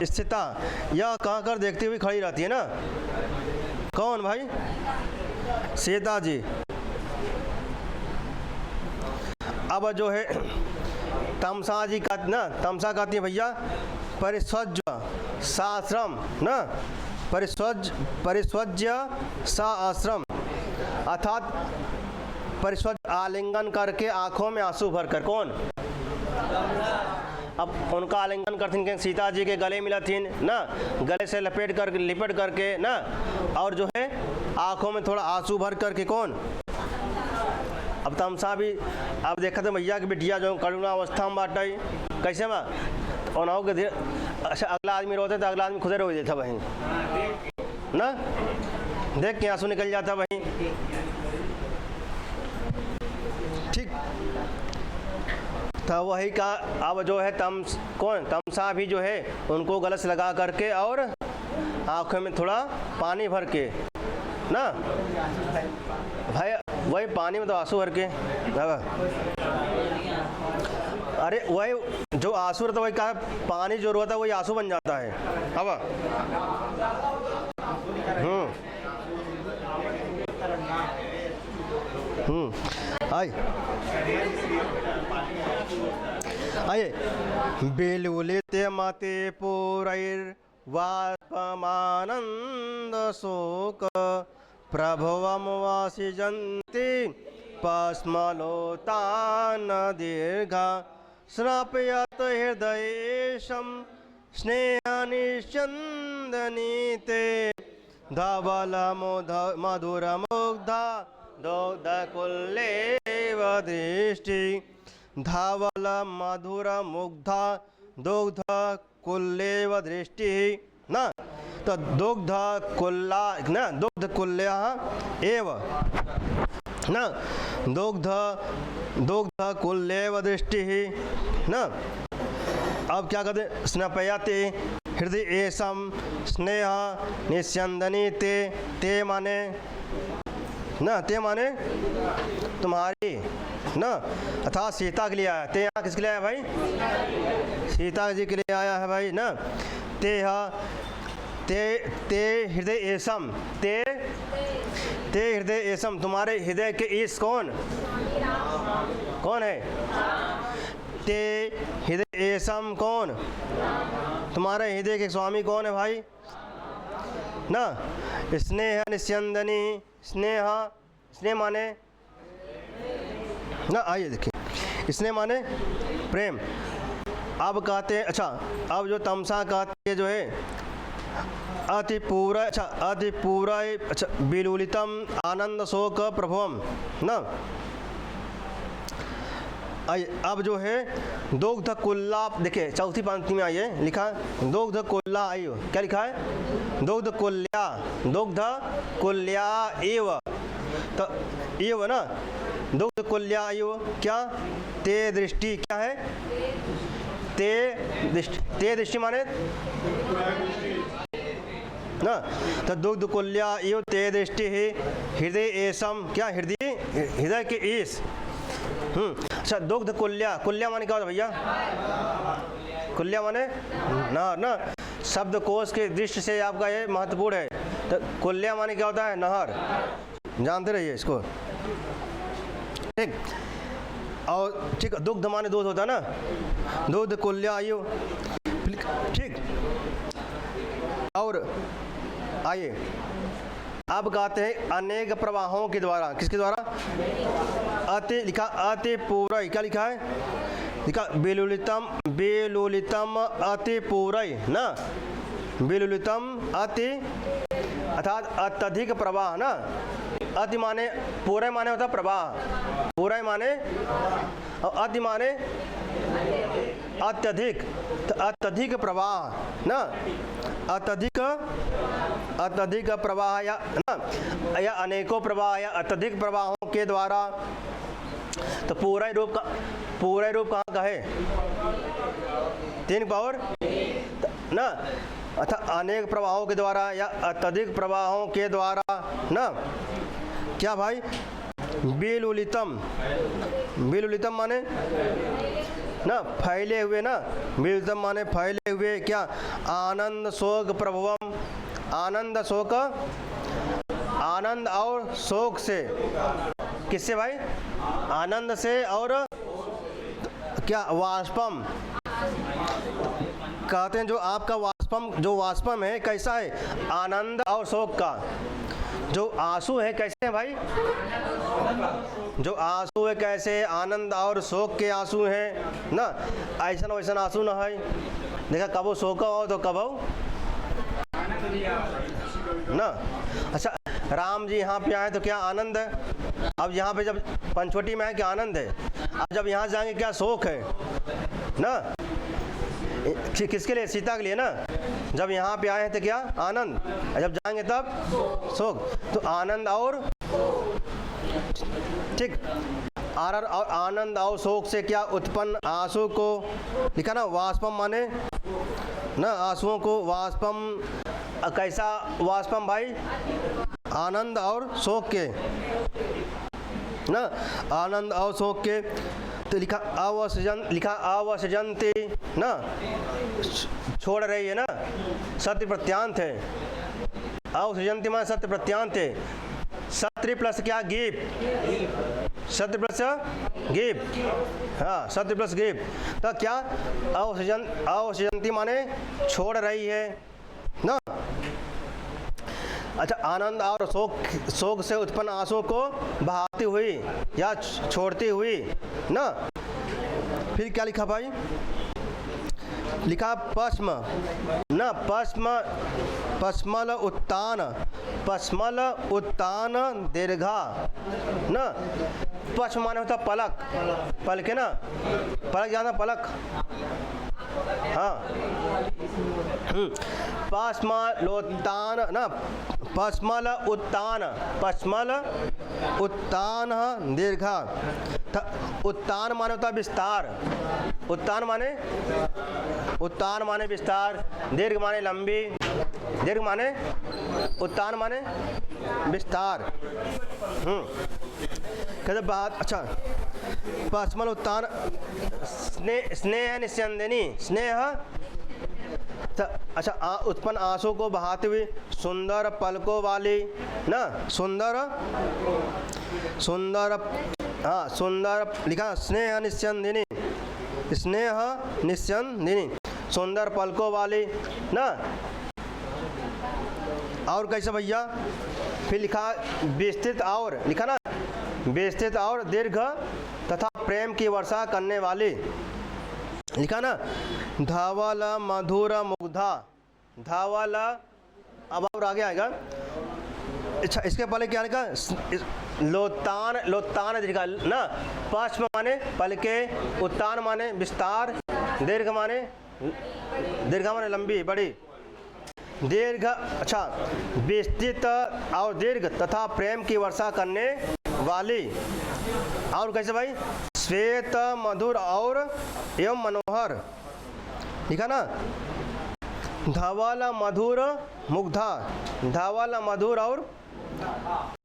[SPEAKER 1] स्थिता, यह कहकर देखती हुई खड़ी रहती है ना। कौन भाई? सीता जी। अब जो है तमसा जी का ना, तमसा कहती है भैया परिस्वज्य साश्रम ना, परिस्वज्य सा आश्रम, अर्थात परिस्वज्य आलिंगन करके आंखों में आंसू भरकर। कौन? अब उनका आलिंगन करती सीता जी के गले मिला थी ना, गले से लिपट करके ना, और जो है आंखों में थोड़ा आंसू भर करके। कौन? अब तमसा भी, अब देखा तो भैया की बिटिया जो करुणा अवस्था में बाटा, कैसे माँ उनाओ के अच्छा, अगला आदमी रोते तो अगला आदमी खुदे रो देता वहीं ना, देख के आंसू निकल जाता वहीं। ठीक, तो वही का अब जो है कौन? तमसा भी जो है उनको गलत लगा करके और आंखों में थोड़ा पानी भर के ना, भाई वही पानी में तो आंसू भर के, अरे वही जो आंसू रहता वही का पानी जो रहता है वही आंसू बन जाता है। अब आइए बेलुलिते मते पुरैर्वात्मानंद शोक प्रभवम वासिजन्ति पस्मलोतान दीर्घा स्नापयत हृदयेशं स्नेहनिश्चन्दनीते धवल मधुरमुग्धा दुग्धकुल्लेव दृष्टि, धवल मधुरमुग्धा दुग्धकुल्लेव दृष्टि ना, तो दुग्ध कुल्ला ना, दुग्ध कुल्या एव ना, दुग्ध कुल्येव दृष्टि ना। अब क्या कहते हैं, स्नपयते हृदय एसम स्नेह निस्यंदनी ते, ते माने ना, ते माने तुम्हारी ना, अर्थात सीता के लिए आया। ते यहाँ किसके लिए आया भाई, सीता जी के लिए आया है भाई ना। ते हृदय एसम, ते हृदय एसम, तुम्हारे हृदय के ईश कौन है, ते हृदय एसम कौन, तुम्हारे हृदय के स्वामी कौन है भाई ना। स्नेह निस्यंदनी, स्नेह माने ना, आइए देखिए, स्नेह माने प्रेम। अब कहते हैं, अच्छा अब जो तमसा कहते हैं जो है अति पूरा, अच्छा अति पूरा, अच्छा विलुलितम आनंद शोक प्रभवम ना। आइए अब जो है दुग्ध कुल्ला, देखिए चौथी पंक्ति में आइए लिखा है दुग्ध कुल्ला, आइए क्या लिखा है, दुग्ध कुल्या एव, तो एव ना, दुग्ध कुल्या एव क्या, ते दृष्टि क्या है, ते दृष्टि माने ना, तो दुग्ध कुल्या एव ते दृष्टि है हृदय एसम क्या, हृदय के ईश। अच्छा दुग्ध कुल्या माने क्या होता है भैया, कुल्या माने नहर ना, शब्दकोश के दृष्टि से आपका ये महत्वपूर्ण है। तो कुल्या माने क्या होता है, नहर, जानते रहिए इसको, ठीक। और ठीक, दुग्ध माने दूध होता है ना, दुग्ध कुल्या आयु, ठीक। और आइए अब कहते हैं अनेक प्रवाहों के द्वारा, किसके द्वारा, अति लिखा, अति पूरा, क्या लिखा है, लिखा बेलुलितम अति पूरा ना, बेलुलितम अति अर्थात अत्यधिक प्रवाह ना, अति माने पूरा माने होता प्रवाह, पूरा माने, और अति माने अत्यधिक, तो अत्यधिक प्रवाह ना, अत्यधिक प्रवाह या ना, या अनेकों प्रवाह या अत्यधिक प्रवाहों के द्वारा। तो पूरा रूप कहाँ का है, 3 पावर ना, अर्थात अनेक प्रवाहों के द्वारा या अत्यधिक प्रवाहों के द्वारा ना, क्या भाई, विलुलितम माने ना फैले हुए ना, विलुलितम माने फैले हुए, क्या, आनंद शोक प्रभवम, आनंद और शोक से, किससे भाई, आनंद से, और क्या, वाष्पम कहते हैं, जो आपका वाष्पम है कैसा है, आनंद और शोक का। जो आंसू है कैसे हैं भाई, जो आंसू है कैसे, आनंद और शोक के आंसू हैं ना, ऐसा वैसा आंसू ना है, देखा कबो शोक हो तो कबो ना। अच्छा राम जी यहाँ पे आए तो क्या आनंद है, अब यहाँ पे जब पंचवटी में है क्या आनंद है, अब जब यहाँ जाएंगे क्या शोक है ना, किसके लिए, सीता के लिए ना, जब यहाँ पे आए हैं तो क्या आनंद, जब जाएंगे तब शोक, तो आनंद और ठीक, और आनंद और शोक से क्या उत्पन्न आंसू को लिखा ना, वाष्पम माने ना, आंसुओं को वाष्पम, कैसा वाष्पम भाई, आनंद और शोक के ना, आनंद और शोक के। तो लिखा अवसजंती ना, छोड़ रही है ना, सत्य प्रत्यांत है, अवसजंती माने सत्य प्रत्यांत है, सत्य प्लस क्या, गीप, सत्य प्लस गीप, हाँ सत्य प्लस गीप, तो क्या, अवसजंती माने छोड़ रही है ना। अच्छा आनंद और शोक से उत्पन्न आंसू को बहाती हुई या छोड़ती हुई ना। फिर क्या लिखा भाई, लिखा पश्म ना, पश्मल उत्तान दीर्घा ना। पश्म माने होता पलक, पलक है ना, पलक जाना, पलक हाँ पश्मलोत्तान ना, पश्मल उत्तान, पश्मल उत्तान दीर्घ। उत्तान माने होता विस्तार, उत्तान माने विस्तार, दीर्घ माने लंबी, दीर्घ माने उत्तान माने विस्तार। कहते बात अच्छा, पश्मल उत्तान स्नेह निस्यंदिनी, स्नेह अच्छा उत्पन्न आंसू को बहाते हुए, सुंदर पलकों वाली ना, सुंदर हाँ सुंदर लिखा, स्नेह निस्यंदिनी, स्नेह निस्यंदिनी, सुंदर पलकों वाली ना। और कैसे भैया, फिर लिखा विस्तृत और, लिखा ना विस्तृत और दीर्घ तथा प्रेम की वर्षा करने वाली, लिखा ना। धवल मधुर मुग्धा, धवल अब और आगे आएगा। अच्छा इसके पहले क्या लिखा, लोतान, लोतान लिखा ना। पश्म माने पलके, उत्तान माने विस्तार, दीर्घ माने लंबी बड़ी, दीर्घ अच्छा विस्तृत और दीर्घ तथा प्रेम की वर्षा करने वाली। और कैसे भाई, श्वेत मधुर और एवं मनोहर, ठीक है ना। धवल मधुर मुग्धा, धवल मधुर और,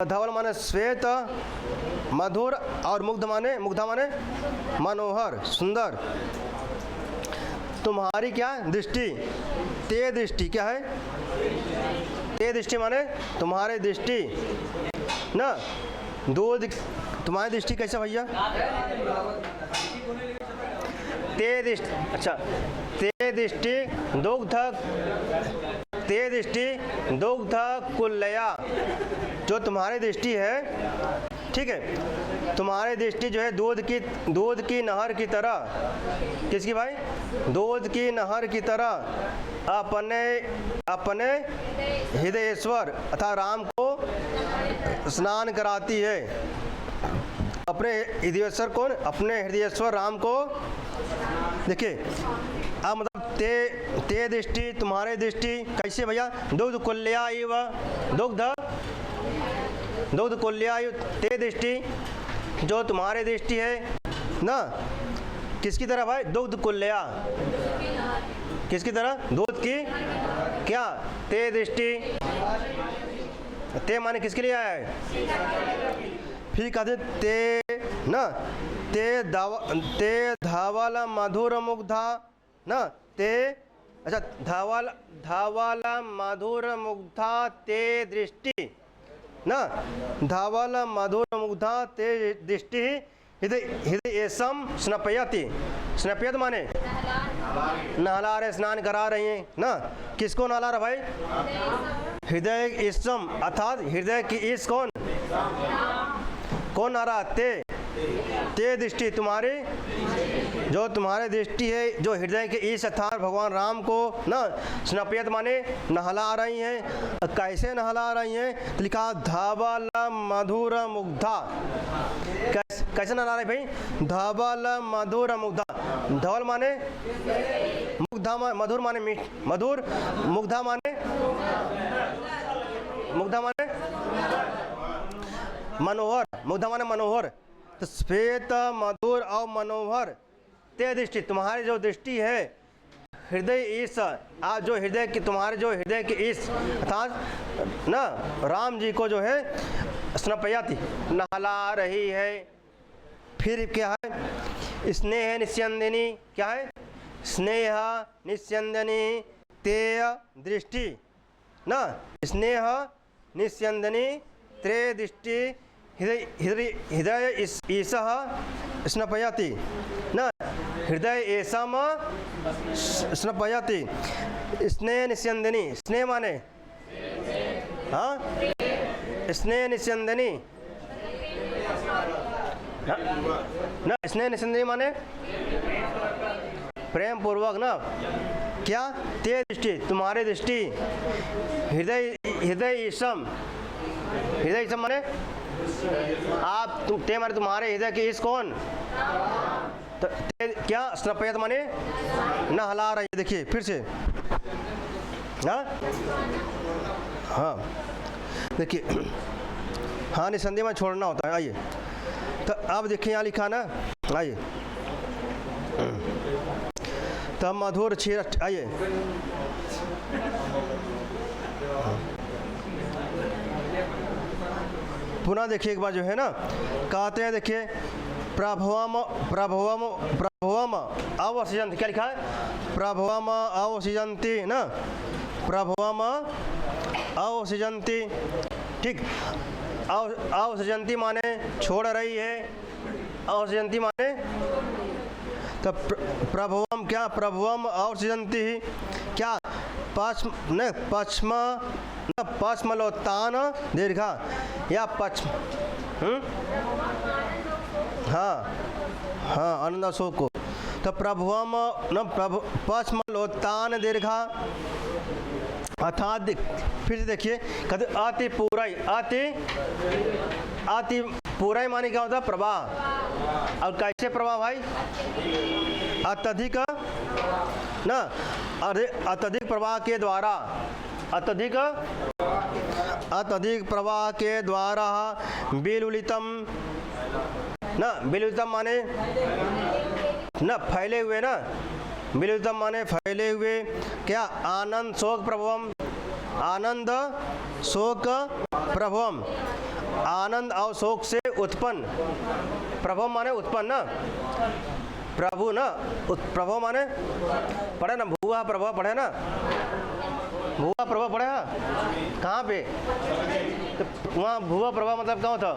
[SPEAKER 1] धवल माने श्वेत, मधुर और मुग्धा माने मनोहर सुंदर। तुम्हारी क्या दृष्टि, ते दृष्टि क्या है, ते दृष्टि माने तुम्हारे दृष्टि ना। दूध, तुम्हारी दृष्टि कैसे भैया, ते दृष्टि अच्छा, ते दृष्टि दुग्ध, ते दृष्टि दुग्ध कुल्लया, जो तुम्हारी दृष्टि है, ठीक है, तुम्हारी दृष्टि जो है दूध की नहर की तरह, किसकी भाई, दूध की नहर की तरह अपने हृदयेश्वर अर्थात राम को स्नान कराती है। अपने हृदयेश्वर कौन, अपने हृदयेश्वर राम को। देखिए अब मतलब ते दृष्टि, तुम्हारे दृष्टि कैसे भैया, दुग्ध कुल्या इव, दुग्ध कुल्या इव, ते दृष्टि जो तुम्हारे दृष्टि है ना, किसकी तरह भाई, दुग्ध कुल्या, किसकी तरह, दूध की क्या, ते दृष्टि, ते माने किसके लिए आया है, फिर कहते ते ना, ते धवल मधुर मुग्धा ना, ते अच्छा धवल मधुर मुग्धा ते दृष्टि ना, धवल मधुर मुग्धा ते दृष्टि, हृदय स्नपयति, स्नपयत माने नहला रहे, स्नान करा रही हैं ना। किसको नहला रहा भाई, हृदय ईसम अर्थात हृदय की ईस कौन नहला, ते दृष्टि तुम्हारी, जो तुम्हारे दृष्टि है, जो हृदय के ईश अर्थात भगवान राम को ना, स्नपयत माने नहला रही हैं। कैसे नहला रही हैं, तो लिखा धवल मधुर मुग्धा, कैसे नहला रही भाई, धवल मधुर मुग्धा, धवल माने मुग्धा, मधुर माने मधुर, मुग्धा माने मनोहर, मुग्धा माने मनोहर। तो श्वेत मधुर और मनोहर ते दृष्टि, तुम्हारी जो दृष्टि है हृदय ईश, आप जो हृदय की, तुम्हारे जो हृदय की ईश अर्थात ना राम जी को जो है स्नपयति नहला रही है। फिर क्या है, स्नेह निस्यंदिनी, क्या है, स्नेह निस्यंदिनी ते दृष्टि ना, स्नेह निस्यंदिनी ते दृष्टि, हृदय ईशः स्नपयति ना, हृदय ऐसम स्नपयति, स्नेह निस्यंदिनी, स्नेह माने हाँ, स्नेह निस्यंदिनी ना, स्नेह निस्यंदिनी माने प्रेम पूर्वक ना, क्या, ते दृष्टि तुम्हारे दृष्टि, हृदय ईसम, हृदय ईसम माने आप, ते माने तुम्हारे हृदय की ईश कौन, तो क्या, स्नपयत माने नहला रही है। देखिए फिर से हाँ हाँ, देखिए हाँ निसंदेह में छोड़ना होता है। आइए तो अब देखिए यहाँ लिखा ना, आइए तब मधुर क्षीर, आइए पुनः देखिए एक बार जो है ना, कहते हैं देखिए प्रभवम प्रभवम प्रभवम अवसिजंती, क्या लिखा है? प्रभवम अवसिजंती ना, प्रभवम अवसिजंती, ठीक। अवसिजंती माने छोड़ रही है, अवसिजंती माने तो प्रभवम, क्या प्रभवम अवसिजंती क्या पश्म न पश्म न पश्मलोत्तान दीर्घा या पश्म, हाँ हाँ आनंद शोक को, तो प्रभुवम न प्रभु पश्मलोत्तान दीर्घा अर्थात फिर से देखिए कहते अति पूराई, अति पूराई माने क्या होता है? प्रवाह। और कैसे प्रवाह भाई? अत्यधिक ना, अत्यधिक प्रवाह के द्वारा, अत्यधिक प्रवाह के द्वारा विलुलितम ना, विलुलितम माने ना फैले हुए ना, विलुलितम माने फैले हुए, क्या? आनंद शोक प्रभवम, आनंद शोक प्रभवम, आनंद और शोक से उत्पन्न, प्रभव माने उत्पन्न ना, प्रभु ना, प्रभव माने पढ़े ना, भुआ प्रभव पढ़े ना, भुआ प्रभव पढ़े है कहाँ पे? तो वहाँ भुआ प्रभव मतलब क्या होता?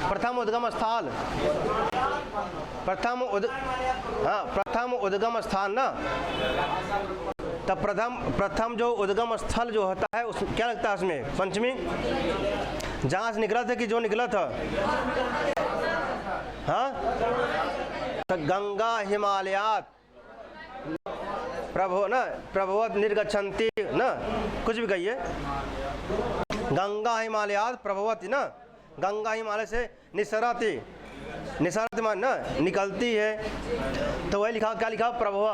[SPEAKER 1] प्रथम उद्गम स्थल, प्रथम उद्गम स्थान ना, तब प्रथम जो उद्गम स्थल जो होता है उस क्या लगता है उसमें? पंचमी, जहाँ से निकला था कि जो निकला था, हाँ तो गंगा हिमालयात प्रभो ना, प्रभवत निर्गच्छन्ति ना, कुछ भी कहिए, गंगा हिमालयात प्रभवती ना, गंगा हिमालय से निसरती, निसरती मान ना निकलती है, तो वही लिखा, क्या लिखा? प्रभवा,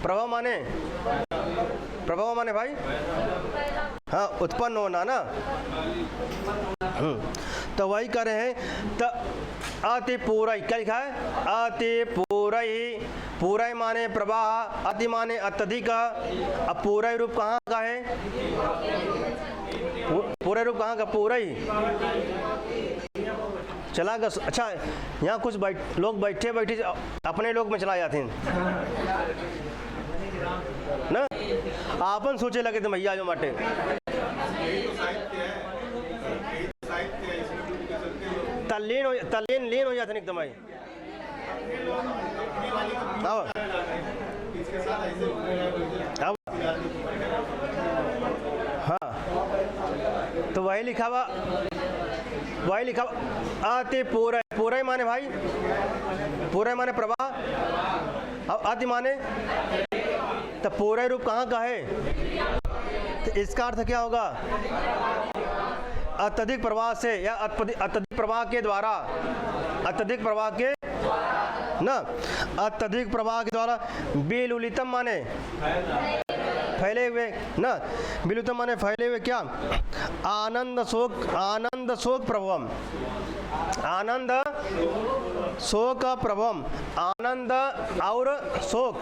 [SPEAKER 1] प्रभव माने, प्रभव माने भाई हाँ उत्पन्न होना ना, तो वही कर रहे हैं। तो अति पूरई, क्या लिखा है? अति पूरई, पूरई माने प्रवाह, अति माने अत्यधिक, अब पूरई रूप कहाँ का है? पूरे रूप कहाँ का? पूरई चला गया। अच्छा यहाँ कुछ लोग बैठे बैठे अपने लोग में चला जाते हैं ना, आपन सोचे लगे थे भैया जो माटे तल्लीन हो जाते एकदम भाई। हाँ तो वही लिखा हुआ, अति पूरा, पूरा माने भाई, पूरा माने प्रवाह, अब अति माने तो पूरा रूप कहाँ का है? तो इसका अर्थ क्या होगा? अत्यधिक प्रवाह से या अत्यधिक प्रवाह के द्वारा, अत्यधिक प्रवाह के ना, अत्यधिक प्रवाह के द्वारा विलुलितम माने फैले हुए ना, विलुलितम माने फैले हुए, क्या? आनंद शोक प्रभवम, आनंद शोक प्रभवम, आनंद और शोक,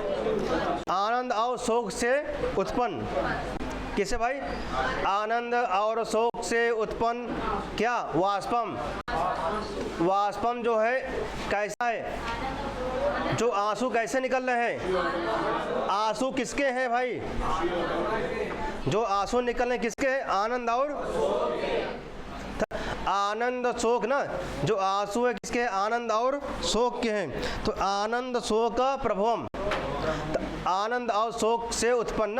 [SPEAKER 1] आनंद और शोक से उत्पन्न, किसे भाई? आनंद और शोक से उत्पन्न, क्या? वाष्पम, वाष्पम जो है कैसा है? जो आंसू कैसे निकल रहे हैं? आंसू किसके हैं भाई? जो आंसू निकल रहे किसके हैं? आनंद और आनंद शोक ना, जो आंसू है किसके हैं? आनंद और शोक के हैं। तो आनंद शोक प्रभवम, आनंद और शोक से उत्पन्न,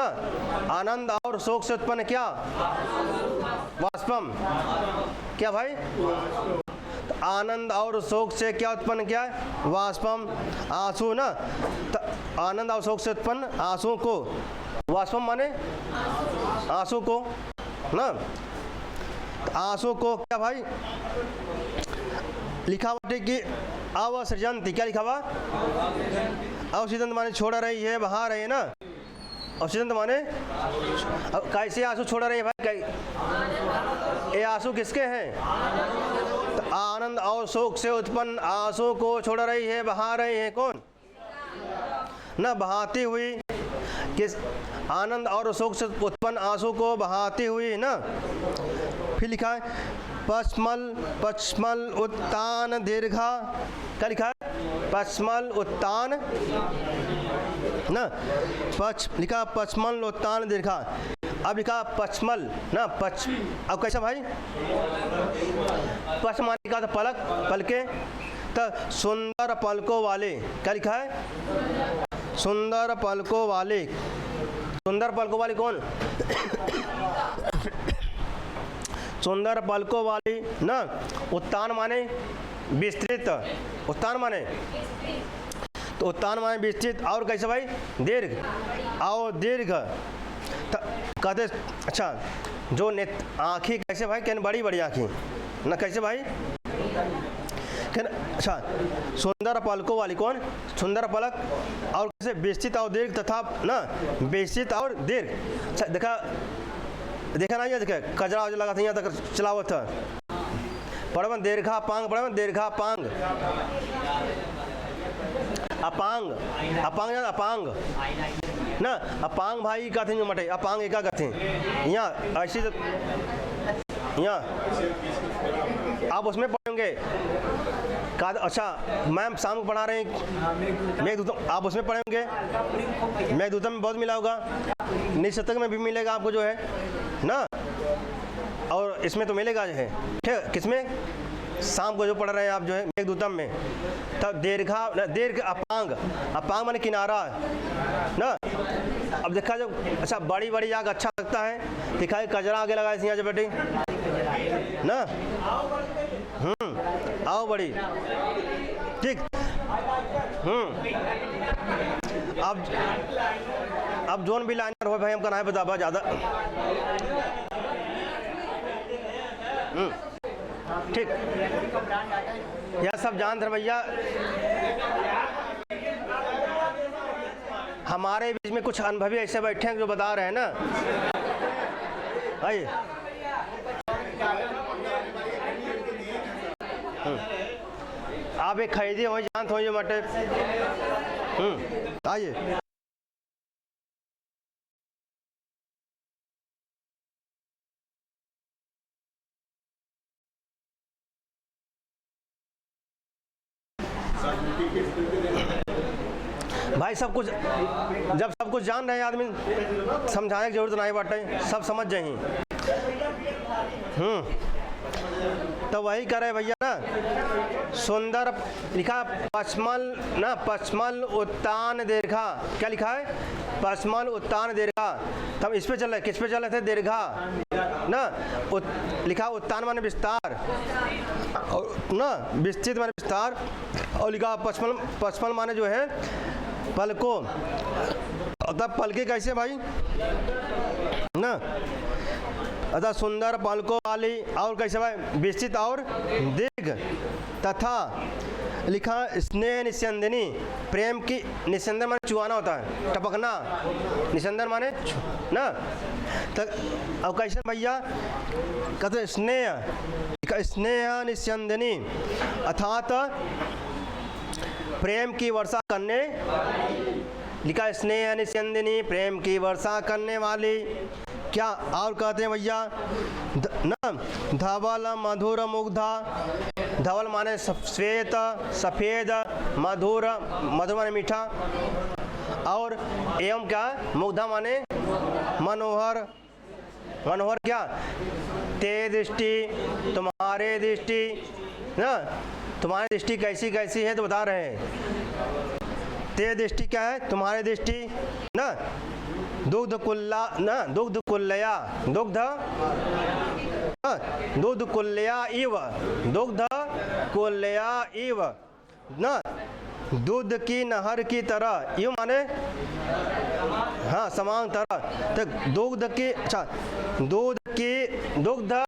[SPEAKER 1] आनंद और शोक से उत्पन्न क्या? वाष्पम, क्या भाई? तो आनंद और शोक से क्या उत्पन्न, क्या है? वाष्पम, आंसू ना, तो आनंद और शोक से उत्पन्न आंसू को, वाष्पम माने आंसू को ना, आंसू को क्या भाई लिखा हुआ कि अवसृजंती, क्या लिखा हुआ? अवसृजंत माने छोड़ रही है, बहा रही है ना, अश्वजंत माने अब कैसे आंसू छोड़ रहे हैं भाई? ये आंसू किसके हैं? तो आनंद और शोक से उत्पन्न आंसू को छोड़ रही है, बहा रही है कौन? ना बहाती हुई, किस? आनंद और शोक से उत्पन्न आंसू को बहाती हुई ना। फिर लिखा है पश्मल पश्मल उत्तान दीर्घा। क्या लिखा है? पश्मल उत्तान ना, लिखा पश्मल उत्तान दीर्घा। अब लिखा पश्मल ना, अब कैसा भाई? पश्म माने का तो पलक, पलके, तो सुंदर पलकों वाले। क्या लिखा है? सुंदर पलकों वाले। सुंदर पलकों वाली कौन? सुंदर पलकों वाली ना। उत्तान माने विस्तृत, उत्तान माने तो उत्तान माने विस्तृत। और कैसे भाई? दीर्घ, और दीर्घ कहते। अच्छा, जो आँखें कैसे भाई? क्या बड़ी बड़ी आँखें ना, कैसे भाई? अच्छा, सुंदर पलकों वाली कौन? सुंदर पलक, और कैसे? विस्तृत और दीर्घ तथा ना, विस्तृत और दीर्घ। अच्छा देखा ना, ये देखा कजरा वजरा लगा था यहाँ तक चलावत था। पढ़वन दीर्घा पांग, पढ़वन दीर्घा पांग। अपांग, अपांग या अपांग ना, अपांग भाई का थे मटे, अपांग एक का थे यहाँ ऐसी यहाँ आप उसमें पढ़ेंगे का। अच्छा मैम शाम को पढ़ा रहे हैं मेघदूतम, आप उसमें पढ़ेंगे। मेघदूतम में बहुत मिला होगा, निशतक में भी मिलेगा आपको जो है ना, और इसमें तो मिलेगा जो है। ठीक, किसमें? शाम को जो पढ़ रहे हैं आप जो है मेघदूतम में। तब दीर्घा, दीर्घ अपांग, अपांग माने किनारा ना। अब देखा जब अच्छा बड़ी बड़ी आग अच्छा लगता है, दिखाई कजरा आगे लगाए यहाँ जो बेटी ना। आओ बड़ी ठीक। अब जोन भी लाइनर हो भाई, हमका ना बता ज़्यादा। ठीक, यह सब जान थे भैया। हमारे बीच में कुछ अनुभवी ऐसे बैठे हैं जो बता रहे हैं ना। आइए आप एक खरीदी हो, जानते हो ये मटे। आइए भाई, सब कुछ जब सब कुछ जान रहे हैं आदमी, समझाने की जरूरत नहीं बाटे, सब समझ जाए। तो वही करे भैया ना। सुंदर लिखा पश्मल ना, पश्मल उत्तान दीर्घा। क्या लिखा है? पश्मल उत्तान दीर्घा। तब इस पे चल रहे, किस पे चल रहे थे? दीर्घा ना। लिखा उत्तान माने विस्तार, और ना विस्तृत माने विस्तार, और लिखा पश्मल, पश्मल माने जो है पलकों। तब पलके कैसे भाई ना? अतः सुंदर पलकों वाली, और कैसे भाई? विस्तृत और दीर्घ तथा लिखा स्नेह निस्यंदिनी, प्रेम की। निस्यंदन माने चुआना होता है, टपकना। निस्यंदन माने ना। तो अब कैसे भैया? कहते स्नेह, स्नेह निस्यंदिनी अर्थात प्रेम की वर्षा करने। लिखा स्नेह निस्यंदिनी, प्रेम की वर्षा करने वाली। क्या और कहते हैं भैया ना? धवल मधुर मुग्धा। धवल माने श्वेत सफ़ेद, मधुर, मधुर माने मीठा, और एवं क्या? मुग्धा माने मनोहर। मनोहर क्या? ते दृष्टि, तुम्हारे दृष्टि ना, तुम्हारी दृष्टि कैसी कैसी है तो बता रहे हैं। ते दृष्टि क्या है? तुम्हारी दृष्टि ना। दुग्ध कुल्ला ना, दुग्ध कुल्लया, दुग्ध दुग्ध कुल्लया इव, दुग्ध कुल्लया इव ना, दूध की नहर की तरह। यूँ माने हाँ समान तरह। तो दुग्ध की, अच्छा दूध की, दुग्ध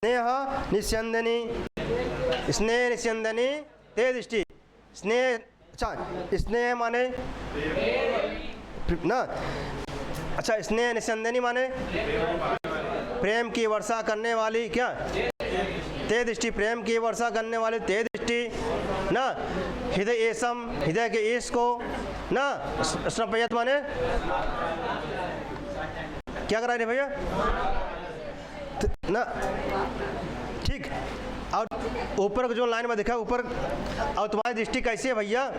[SPEAKER 1] स्नेह निस्यंदनी, स्नेह निस्यंदनी ते दृष्टि। स्नेह, अच्छा स्नेह माने ना, अच्छा स्नेह निस्यंदनी माने प्रेम की वर्षा करने वाली, क्या ते दृष्टि, प्रेम की वर्षा करने वाली ते दृष्टि ना। हृदय एसम, हृदय के ईश को ना। स्नपयत माने क्या करा रहे भैया ना, ठीक। और ऊपर जो लाइन में देखा ऊपर, और तुम्हारी दृष्टि कैसी है भैया,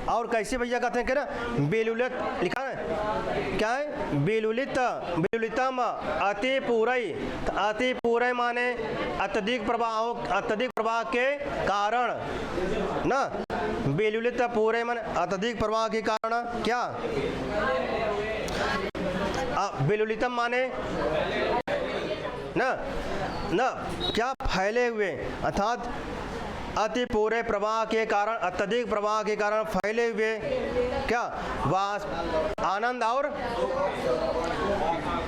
[SPEAKER 1] और कैसे भैया कहते हैं, क्या ना बेलुलित लिखा है, क्या है बेलुलित, बेलुलितम अति पूरई। अति पूरई माने अत्यधिक प्रवाह के कारण ना। बेलुलित पूरई माने अत्यधिक प्रवाह के कारण, क्या बेलुलितम माने ना ना क्या फैले हुए, अर्थात अति पूरे प्रवाह के कारण, अत्यधिक प्रवाह के कारण फैले हुए, क्या वाष्प, आनंद और,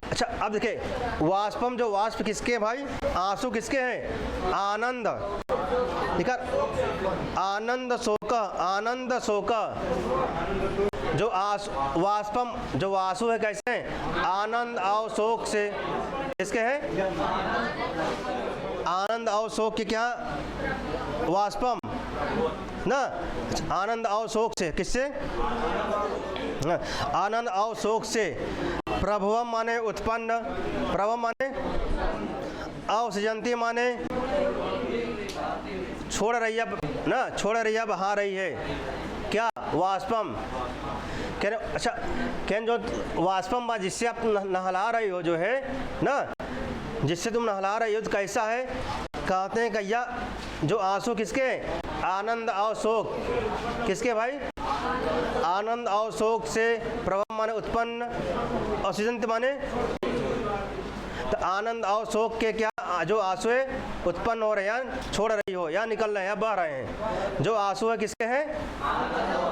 [SPEAKER 1] अच्छा अब देखिए वाष्पम, जो वाष्प किसके हैं भाई, आंसू किसके हैं, आनंद लिखा, आनंद शोक, आनंद शोक। जो वाष्पम, जो आंसू है कैसे हैं, आनंद और शोक से, किसके हैं, आनंद और शोक के, क्या वाष्पम ना, आनंद और शोक से, किससे, आनंद और शोक से। प्रभवम माने उत्पन्न, प्रभवम माने अवसजंती माने छोड़ रही है ना, छोड़ रही है, बहा रही है, क्या वाष्पम। कह रहे अच्छा, कह जो वाष्पम बा, जिससे आप नहला रही हो, जो है ना, जिससे तुम नहला रही हो, तो कैसा है, कहते हैं कहिया जो आंसू किसके, आनंद और शोक, किसके भाई, आनंद और शोक से। प्रभव माने उत्पन्न, और सृजंत माने, तो आनंद और शोक के क्या, जो आंसू है उत्पन्न हो रहे हैं, छोड़ रही हो या निकल रहे हैं या बह रहे हैं, जो आंसू है किसके हैं,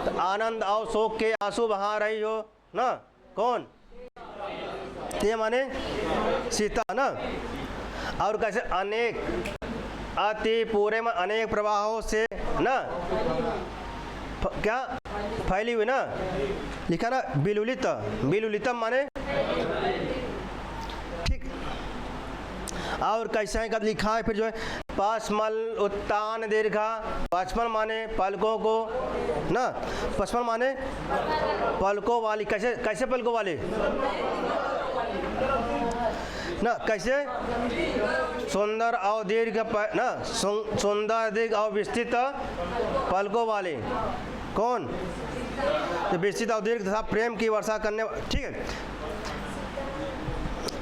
[SPEAKER 1] तो आनंद और शोक के आंसू बहा रही हो ना, कौन, ये माने सीता ना। और कैसे, अनेक, अति पूरे में अनेक प्रवाहों से ना, क्या फैली हुई ना, लिखा ना बिलुलित, बिलुलितम माने, ठीक। और कैसे है, लिखा है फिर जो है पश्मल उत्तान दीर्घा, पश्मल माने पलकों को ना, पश्मल माने पलकों वाली, कैसे कैसे पलकों वाली ना, कैसे सुंदर और दीर्घ ना, सुंदर दीर्घ और विस्तृत पलकों वाले, कौन, तो विस्तृत और दीर्घ तथा प्रेम की वर्षा करने, ठीक है।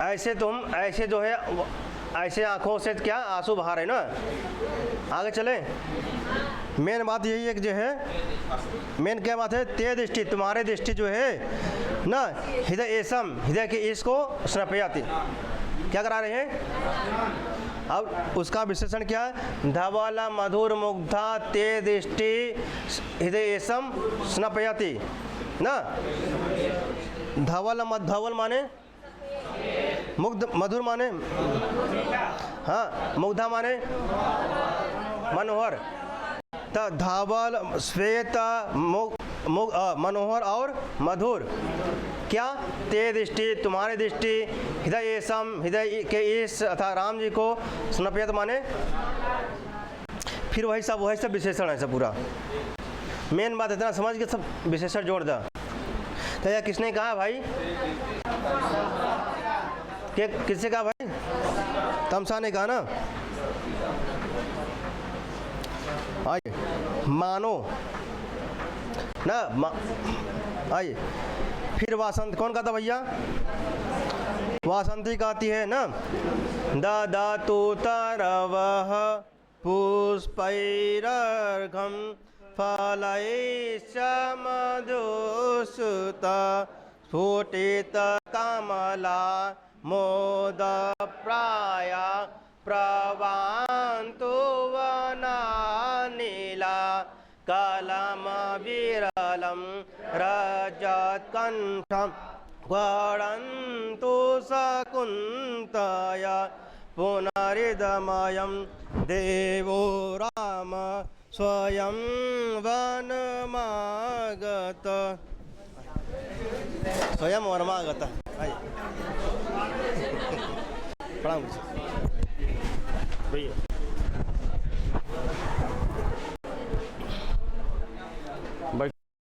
[SPEAKER 1] ऐसे तुम, ऐसे जो है, ऐसे आंखों से क्या आंसू बहा रहे ना। आगे चले, मेन बात यही है कि जो है, मेन क्या बात है, ते दृष्टि, तुम्हारे दृष्टि जो है ना, हृदय एसम, हृदय के ईश को स्नपयाति, क्या करा रहे हैं। अब उसका विशेषण क्या है, धवल मधुर मुग्धा ते दृष्टि हृदय एसम स्नपयाति ना। धवल, धवल माने मुग्ध, मधुर माने, हाँ मुग्धा माने मनोहर, तो धवल, श्वेत, मनोहर और मधुर, क्या ते दृष्टि, तुम्हारी दृष्टि हृदय एसम, हृदय के इस अथा राम जी को स्नपयत माने, फिर वही सब विशेषण है सब पूरा। मेन बात इतना समझ के सब विशेषण जोड़ दा। तो यह किसने कहा भाई, के किससे कहा भाई, तमसा ने कहा ना। आइए मानो ना, आइए फिर वासंत, कौन कहता भैया, वासंती कहती है ना। ददातु तरवः पुष्पैरर्घं फलैश्च मधुसूता स्फुटितकमला मोदप्राया प्रवान्तु वनानीला कलमविरलं रजत्कण्ठं वरन्तु शकुन्तया पुनरिदमयं देवो राम स्वयं वनमागत, स्वयं वनमागत। प्रणाम भैया।